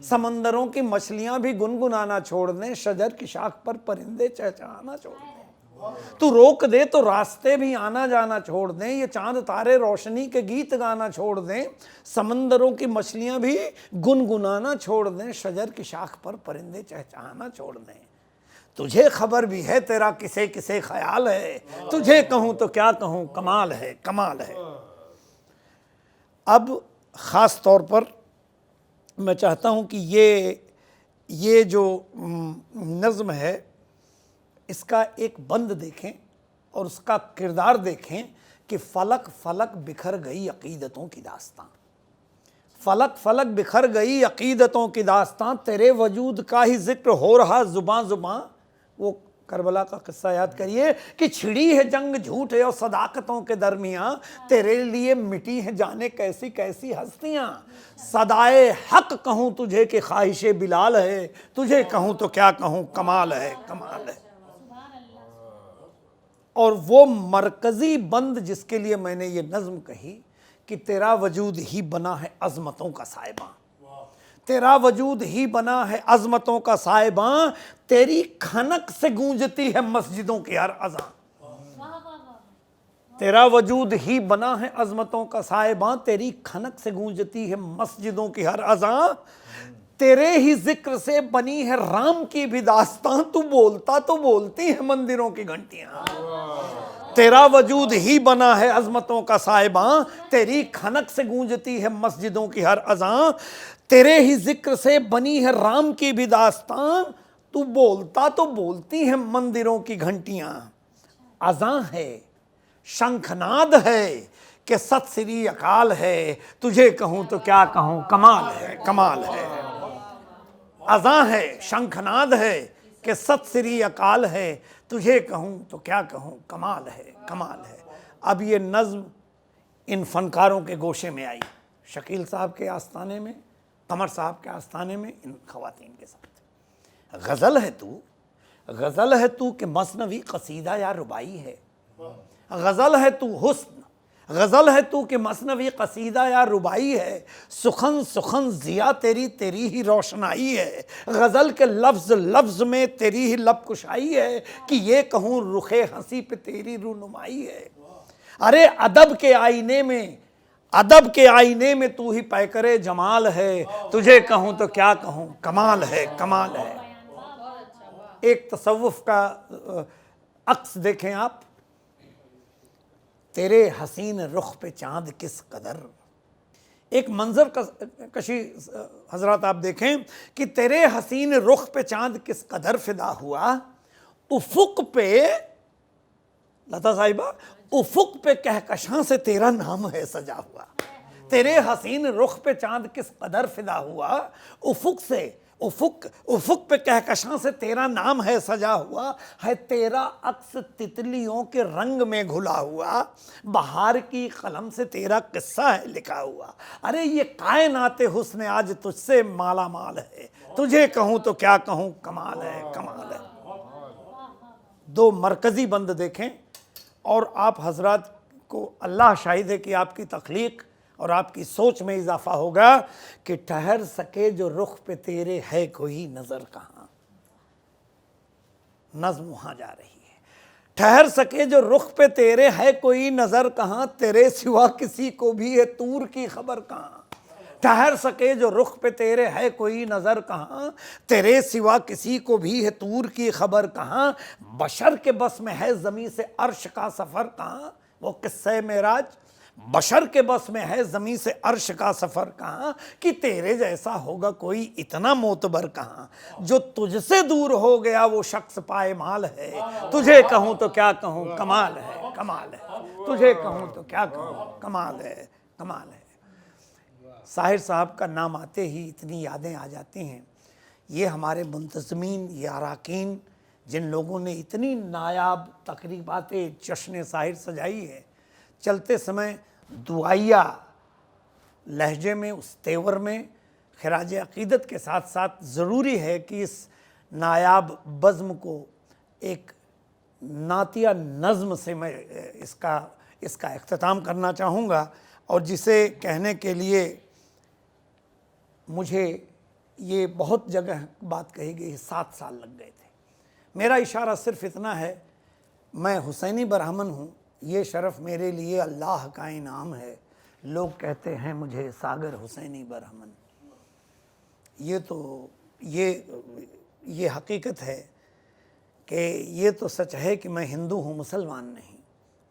समंदरों की मछलियां भी गुनगुनाना छोड़ दें, शजर की शाख पर परिंदे चहचहाना छोड़ दें। तू रोक दे तो रास्ते भी आना जाना छोड़ दें, ये चांद तारे रोशनी के गीत गाना छोड़ दें, समंदरों की मछलियां भी गुनगुनाना छोड़ दें, शजर की शाख पर परिंदे चहचहाना छोड़ दें। तुझे खबर भी है तेरा किसे किसे ख्याल है, तुझे कहूँ तो क्या कहूँ, कमाल है कमाल है। अब ख़ास तौर पर मैं चाहता हूँ कि ये जो नज़्म है इसका एक बंद देखें और उसका किरदार देखें कि फलक फलक बिखर गई अक़ीदतों की दास्तां, फलक फलक बिखर गई अक़ीदतों की दास्तां, तेरे वजूद का ही जिक्र हो रहा ज़ुबां ज़ुबां। वो करबला का किस्सा याद करिए कि छिड़ी है जंग झूठे और सदाकतों के दरमियाँ, तेरे लिए मिटी है जाने कैसी कैसी हस्तियाँ, सदाए हक कहूँ तुझे कि ख्वाहिशे बिलाल है, तुझे कहूँ तो क्या कहूँ, कमाल है कमाल है। और वो मरकज़ी बंद जिसके लिए मैंने ये नज़्म कही कि तेरा वजूद ही बना है अज़मतों का साहिबां, तेरा वजूद ही बना है अज़मतों का साहिबां, तेरी खनक से गूंजती है मस्जिदों की हर अज़ां। तेरा वजूद ही बना है अज़मतों का साहिबां, तेरी खनक से गूंजती है मस्जिदों की हर अज़ां, तेरे ही जिक्र से बनी है राम की भी दास्तां, तू बोलता तो बोलती है मंदिरों की घंटियां। तेरा वजूद ही बना है अज़मतों का साहिबां, तेरी खनक से गूंजती है मस्जिदों की हर अज़ां, तेरे ही जिक्र से बनी है राम की भी दास्तां, तू बोलता तो बोलती है मंदिरों की घंटियां। अज़ां है, शंखनाद है कि सत श्री अकाल है, तुझे कहूँ तो क्या कहूँ, कमाल है कमाल है। अज़ां है, शंखनाद है कि सत श्री अकाल है, तुझे कहूँ तो क्या कहूँ, कमाल है कमाल है। अब ये नज़्म इन फ़नकारों के गोशे में आई, शकील साहब के आस्थाने में, कमर साहब के आस्थाने में, इन ख़वातीन के साथ। गज़ल है तू कि मसनवी कसीदा या रुबाई है, गज़ल है तू हुस्न, गज़ल है तू कि मसनवी कसीदा या रुबाई है, सुखन सुखन ज़िया तेरी तेरी ही रोशनाई है, गज़ल के लफ्ज़ लफ्ज़ में तेरी ही लब कुशाई है, कि ये कहूँ रुखे हंसी पे तेरी रूनुमाई है। अरे अदब के आईने में तू ही पैकरे जमाल है, तुझे कहूँ तो क्या कहूँ, कमाल है कमाल है। एक तसव्वुफ का अक्स देखें आप, तेरे हसीन रुख पे चांद किस कदर, एक मंजर कशी हजरत आप देखें कि तेरे हसीन रुख पे चांद किस कदर फिदा हुआ, उफुक पे लता साहिबा, उफुक पे कहकशां से तेरा नाम है सजा हुआ। तेरे हसीन रुख पे चांद किस कदर फिदा हुआ, उफुक पे कहकशां से तेरा नाम है सजा हुआ, है तेरा अक्स तितलियों के रंग में घुला हुआ, बहार की कलम से तेरा किस्सा है लिखा हुआ। अरे ये कायनाते हुस्न आज तुझसे माला माल है, तुझे कहूँ तो क्या कहूँ, कमाल है कमाल है। दो मरकज़ी बंद देखें और आप हजरात को अल्लाह शाहिद है कि आपकी तख्लीक और आपकी सोच में इजाफा होगा कि ठहर सके जो रुख पे तेरे है कोई नज़र कहाँ। नज़्म वहाँ जा रही है, ठहर सके जो रुख पे तेरे है कोई नज़र कहाँ, तेरे सिवा किसी को भी है तूर की खबर कहाँ। ठहर सके जो रुख पे तेरे है कोई नज़र कहाँ, तेरे सिवा किसी को भी है तूर की खबर कहाँ, बशर के बस में है ज़मीं से अर्श का सफ़र कहाँ, वो किस्से मेराज, बशर के बस में है ज़मीं से अर्श का सफ़र कहाँ, कि तेरे जैसा होगा कोई इतना मोतबर कहाँ, जो तुझसे दूर हो गया वो शख्स पायमाल है, तुझे कहूँ तो क्या कहूँ कमाल है, कमाल है, तुझे कहूँ तो क्या कहूँ कमाल है, कमाल है। साहिर साहब का नाम आते ही इतनी यादें आ जाती हैं। ये हमारे मुंतज़मीन, ये अराकीन, जिन लोगों ने इतनी नायाब तकरीबात जश्न साहिर सजाई है, चलते समय दुआइया लहजे में, उस तेवर में खिराज अक़ीदत के साथ साथ ज़रूरी है कि इस नायाब बज़्म को एक नातिया नज़्म से मैं इसका इख्तिताम करना चाहूँगा, और जिसे कहने के लिए मुझे ये बहुत जगह बात कही गई, 7 साल लग गए थे। मेरा इशारा सिर्फ़ इतना है, मैं हुसैनी ब्राह्मण हूँ, ये शरफ़ मेरे लिए अल्लाह का इनाम है, लोग कहते हैं मुझे सागर हुसैनी ब्राह्मण। ये तो ये हकीकत है कि ये तो सच है कि मैं हिंदू हूँ, मुसलमान नहीं।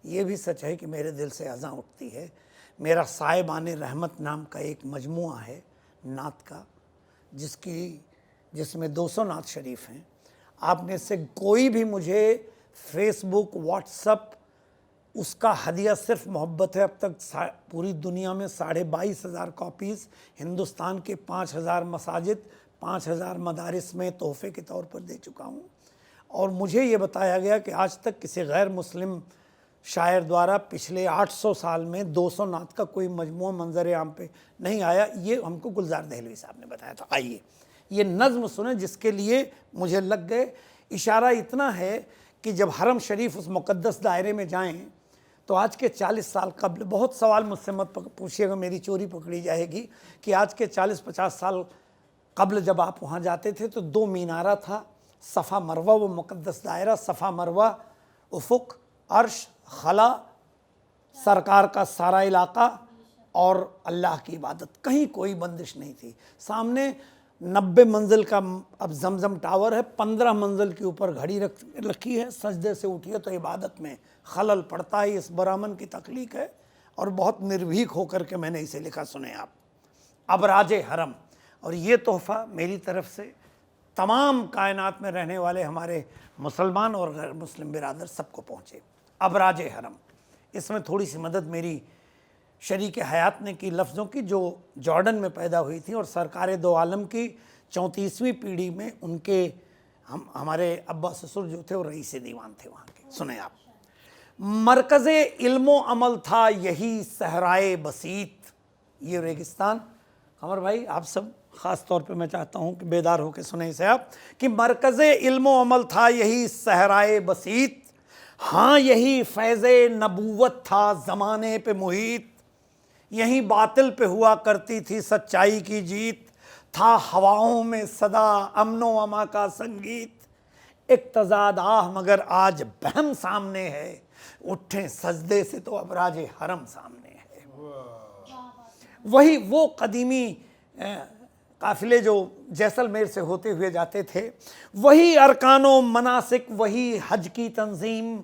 ये भी सच है कि मेरे दिल से अज़ां उठती है। मेरा साहिबान रहमत नाम का एक मजमुआ है नात का, जिसमें 200 नात शरीफ हैं। आप में से कोई भी मुझे फेसबुक, व्हाट्सअप, उसका हदिया सिर्फ मोहब्बत है। अब तक पूरी दुनिया में 22,500 कॉपीज़, हिंदुस्तान के 5,000 मसाजिद, 5,000 मदारिस में तोहफ़े के तौर पर दे चुका हूँ। और मुझे ये बताया गया कि आज तक किसी गैर मुस्लिम शायर द्वारा पिछले 800 साल में 200 नात का कोई मजमूआ मंजर आम पे नहीं आया। ये हमको गुलजार दहलवी साहब ने बताया था। आइए ये नज़्म सुने, जिसके लिए मुझे लग गए। इशारा इतना है कि जब हरम शरीफ उस मुक़द्दस दायरे में जाएं तो आज के 40 साल कबल, बहुत सवाल मुझसे मत पूछिएगा, मेरी चोरी पकड़ी जाएगी, कि आज के 40-50 साल कबल जब आप वहाँ जाते थे तो 2 मीनारा था, सफ़ा मरवा, वो मुक़द्दस दायरा, सफ़ा मरवा, उफ़ुक, अर्श, खला, सरकार का सारा इलाका और अल्लाह की इबादत, कहीं कोई बंदिश नहीं थी। सामने 90 मंजिल का अब जमजम टावर है, 15 मंजिल के ऊपर घड़ी रखी है, सजदे से उठिए तो इबादत में खलल पड़ता है। इस ब्राह्मण की तख्लीक है और बहुत निर्भीक होकर के मैंने इसे लिखा, सुने आप। अबराज हरम, और ये तोहफ़ा मेरी तरफ से तमाम कायनात में रहने वाले हमारे मुसलमान और गैर मुस्लिम बिरादर सबको पहुँचे। अबराज हरम, इसमें थोड़ी सी मदद मेरी शरीक हयात ने की लफ्ज़ों की, जो जॉर्डन में पैदा हुई थी और सरकार दो आलम की 34वीं पीढ़ी में उनके हमारे अब्बा ससुर जो थे वो रईस दीवान थे वहाँ के। सुने आप। मरकज़ इल्मो अमल था यही सहराए बसीत, ये रेगिस्तान। कमर भाई आप सब ख़ास तौर पे मैं चाहता हूँ कि बेदार होकर सुने इसे आप, कि मरकज़ इल्मो अमल था यही सहराए बसीत, हाँ यही फैज़े नबूवत था ज़माने पे मुहीत, यहीं बातिल पे हुआ करती थी सच्चाई की जीत, था हवाओं में सदा अमनो अमा का संगीत, इक्तज़ाद आह मगर आज बहम सामने है, उठे सजदे से तो अबराज हरम सामने है। वही वो कदीमी काफ़िले जो जैसलमेर से होते हुए जाते थे, वही अरकानो मनासिक, वही हज की तंजीम,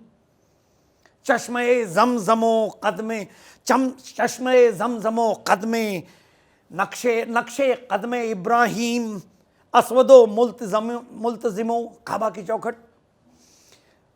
चश्मे ज़मज़मो कदमे चश्मे ज़मज़मो कदमे नक्शे कदमे इब्राहीम, असवदो मुल्तज़िमो काबा की चौखट,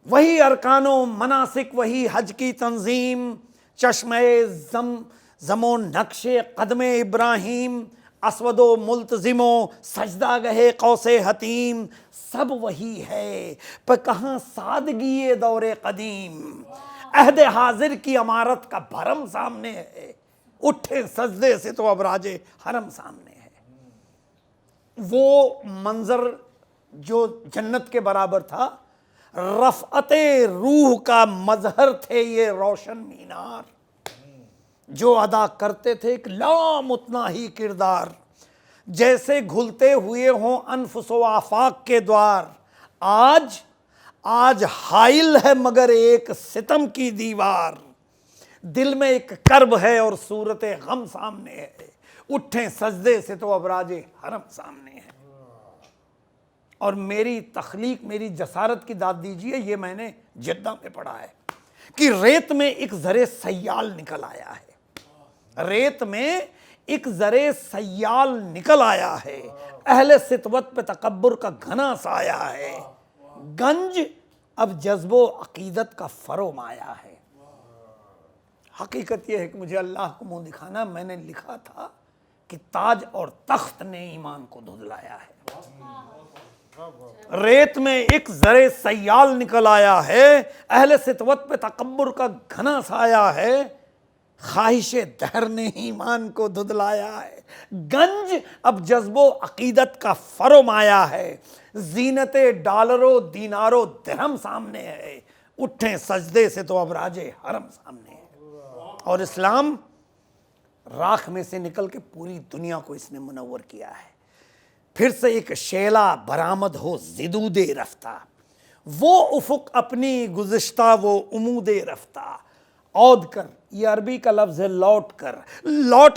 वही अरकानो मनासिक, वही हज की तंजीम, चश्मे ज़मज़मो नक्शे कदमे इब्राहीम, असवदो मुल्तज़िमो सजदा गहे कौसे हतीम, सब वही है पर कहाँ सादगी दौरे कदीम, अहद हाजिर की अमारत का भरम सामने है, उठे सजदे से तो अबराजे हरम सामने है। वो मंजर जो जन्नत के बराबर था, रफ़अते रूह का मजहर थे ये रोशन मीनार, जो अदा करते थे एक लामुतना ही किरदार, जैसे घुलते हुए हों अनफुसो आफाक के द्वार, आज हाइल है मगर एक सितम की दीवार, दिल में एक कर्ब है और सूरत गम सामने है, उठें सजदे से तो अब राजे हरम सामने है। और मेरी तख्लीक, मेरी जसारत की दाद दीजिए, ये मैंने जिद्दा में पढ़ा है कि रेत में एक ज़रे सयाल निकल आया है। रेत में एक ज़रे सयाल निकल आया है, अहले सितवत पे तकब्बुर का घना साया है। गंज अब जज्बो अकीदत का फरोम आया है। हकीकत यह है कि मुझे अल्लाह को मुंह दिखाना, मैंने लिखा था कि ताज और तख्त ने ईमान को धुदलाया है। रेत में एक ज़रे सयाल निकल आया है, अहले सितवत पे तकब्बुर का घना साया है। ख्वाहिशे दहर ने ईमान को धुदलाया है। गंज अब जज्बो अकीदत का फरोम आया है। जीनते डॉलरों दीनारों दिरहम सामने है, उठें सजदे से तो अब राजे हरम सामने है। और इस्लाम राख में से निकल के पूरी दुनिया को इसने मुनव्वर किया है। फिर से एक शेला बरामद हो जिदूदे रफ्ता, वो उफुक अपनी गुज़िश्ता वो उमूदे रफ्ता। औद कर, ये अरबी का लफ्ज़ है लौट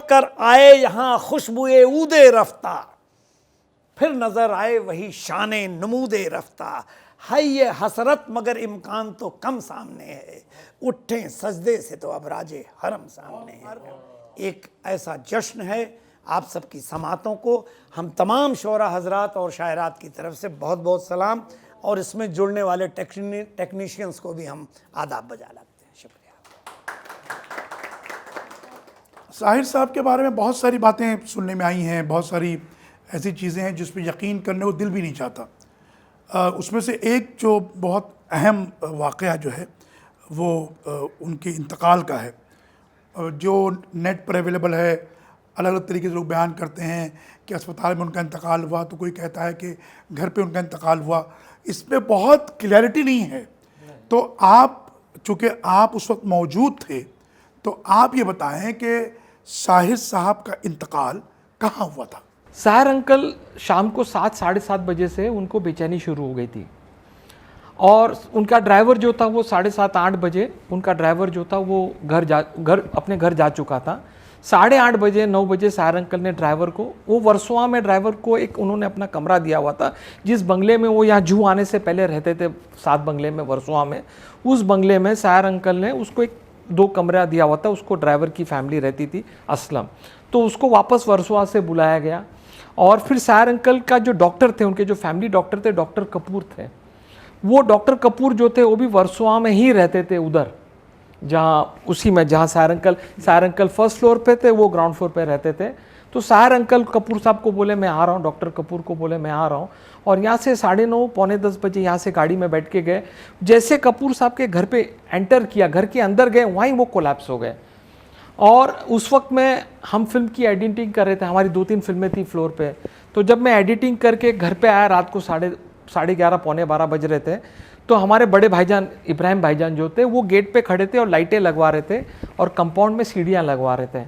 कर आए यहाँ खुशबुए ऊदे रफ्ता। फिर नज़र आए वही शाने नमूदे रफ्ता। है ये हसरत मगर इम्कान तो कम सामने है, उठें सजदे से तो अब राजे हरम सामने है। एक ऐसा जश्न है। आप सबकी समातों को हम तमाम शोरा हजरात और शायरात की तरफ से बहुत बहुत सलाम, और इसमें जुड़ने वाले टेक्नीशियंस को भी हम आदाब बजा लगते हैं। शुक्रिया। साहिर साहब के बारे में बहुत सारी बातें सुनने में आई हैं, बहुत सारी ऐसी चीज़ें हैं जिस पर यकीन करने को दिल भी नहीं चाहता। उसमें से एक जो बहुत अहम वाक़या जो है वो उनके इंतकाल का है, जो नेट पर अवेलेबल है। अलग अलग तरीके से लोग बयान करते हैं कि अस्पताल में उनका इंतकाल हुआ, तो कोई कहता है कि घर पे उनका इंतकाल हुआ। इस पर बहुत क्लैरिटी नहीं है। तो आप, चूँकि आप उस वक्त मौजूद थे, तो आप ये बताएं कि साहिर साहब का इंतकाल कहाँ हुआ था? साहिर अंकल शाम को 7 साढ़े 7 बजे से उनको बेचैनी शुरू हो गई थी, और उनका ड्राइवर जो था वो 7:30 8 बजे उनका ड्राइवर जो था वो अपने घर जा चुका था। 8:30 बजे 9 बजे साहिर अंकल ने ड्राइवर को, वो वर्सोवा में ड्राइवर को एक उन्होंने अपना कमरा दिया हुआ था, जिस बंगले में वो यहाँ जू आने से पहले रहते थे, 7 बंगले में वर्सोवा में। उस बंगले में साहिर अंकल ने उसको एक 2 कमरा दिया हुआ था, उसको ड्राइवर की फैमिली रहती थी असलम। तो उसको वापस वर्सोवा से बुलाया गया, और फिर साहिर अंकल का जो डॉक्टर थे, उनके जो फैमिली डॉक्टर थे, डॉक्टर कपूर थे, वो डॉक्टर कपूर जो थे वो भी वर्सोवा में ही रहते थे, उधर जहाँ उसी में जहाँ साहिर अंकल फर्स्ट फ्लोर पे थे, वो ग्राउंड फ्लोर पे रहते थे। तो साहिर अंकल कपूर साहब को बोले मैं आ रहा हूँ, डॉक्टर कपूर को बोले मैं आ रहा हूँ, और यहाँ से 9:30 पौने 10 बजे यहाँ से गाड़ी में बैठ के गए। जैसे कपूर साहब के घर पे एंटर किया, घर के अंदर गए, वहीं वो कोलैप्स हो गए। और उस वक्त में हम फिल्म की एडिटिंग कर रहे थे, हमारी 2-3 फिल्में थी फ्लोर पे। तो जब मैं एडिटिंग करके घर पे आया, रात को 11:30 पौने 12 बज रहे थे, तो हमारे बड़े भाईजान इब्राहिम भाईजान जो थे वो गेट पे खड़े थे और लाइटें लगवा रहे थे और कंपाउंड में सीढ़ियाँ लगवा रहे थे।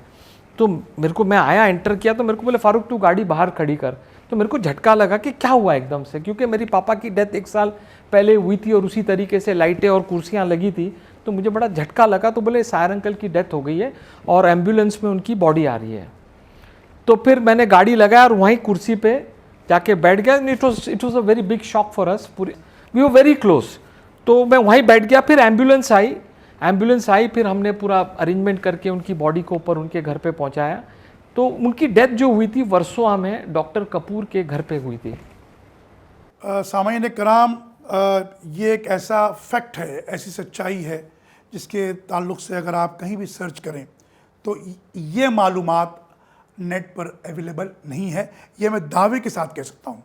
तो मेरे को, मैं आया, एंटर किया, तो मेरे को बोले फारूक तू गाड़ी बाहर खड़ी कर। तो मेरे को झटका लगा कि क्या हुआ एकदम से, क्योंकि मेरी पापा की डेथ 1 साल पहले हुई थी और उसी तरीके से लाइटें और कुर्सियाँ लगी थी। तो मुझे बड़ा झटका लगा। तो बोले साहिर अंकल की डेथ हो गई है और एम्बुलेंस में उनकी बॉडी आ रही है। तो फिर मैंने गाड़ी लगाया और वहीं कुर्सी पे जाके बैठ गया। It was a very big shock for us, we were very close. तो मैं वहीं बैठ गया। फिर एम्बुलेंस आई, फिर हमने पूरा अरेंजमेंट करके उनकी बॉडी को ऊपर उनके घर पे पहुंचाया। तो उनकी डेथ जो हुई थी वर्सोवा में डॉक्टर कपूर के घर पे हुई थी। सामाईन कराम, ये एक ऐसा फैक्ट है, ऐसी सच्चाई है जिसके ताल्लुक़ से अगर आप कहीं भी सर्च करें तो ये मालूमात नेट पर अवेलेबल नहीं है। ये मैं दावे के साथ कह सकता हूँ।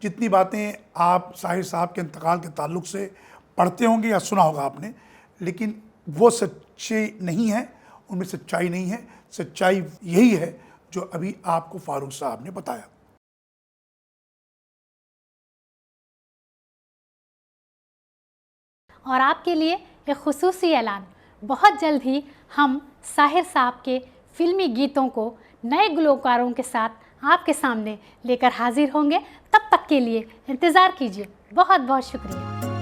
जितनी बातें आप साहिर साहब के इंतकाल के ताल्लुक़ से पढ़ते होंगे या सुना होगा आपने, लेकिन वो सच्ची नहीं है, उनमें सच्चाई नहीं है। सच्चाई यही है जो अभी आपको फारूक साहब ने बताया। और आपके लिए एक खुसूसी ऐलान, बहुत जल्द ही हम साहिर साहब के फिल्मी गीतों को नए गुलकारों के साथ आपके सामने लेकर हाजिर होंगे। तब तक के लिए इंतज़ार कीजिए। बहुत बहुत शुक्रिया।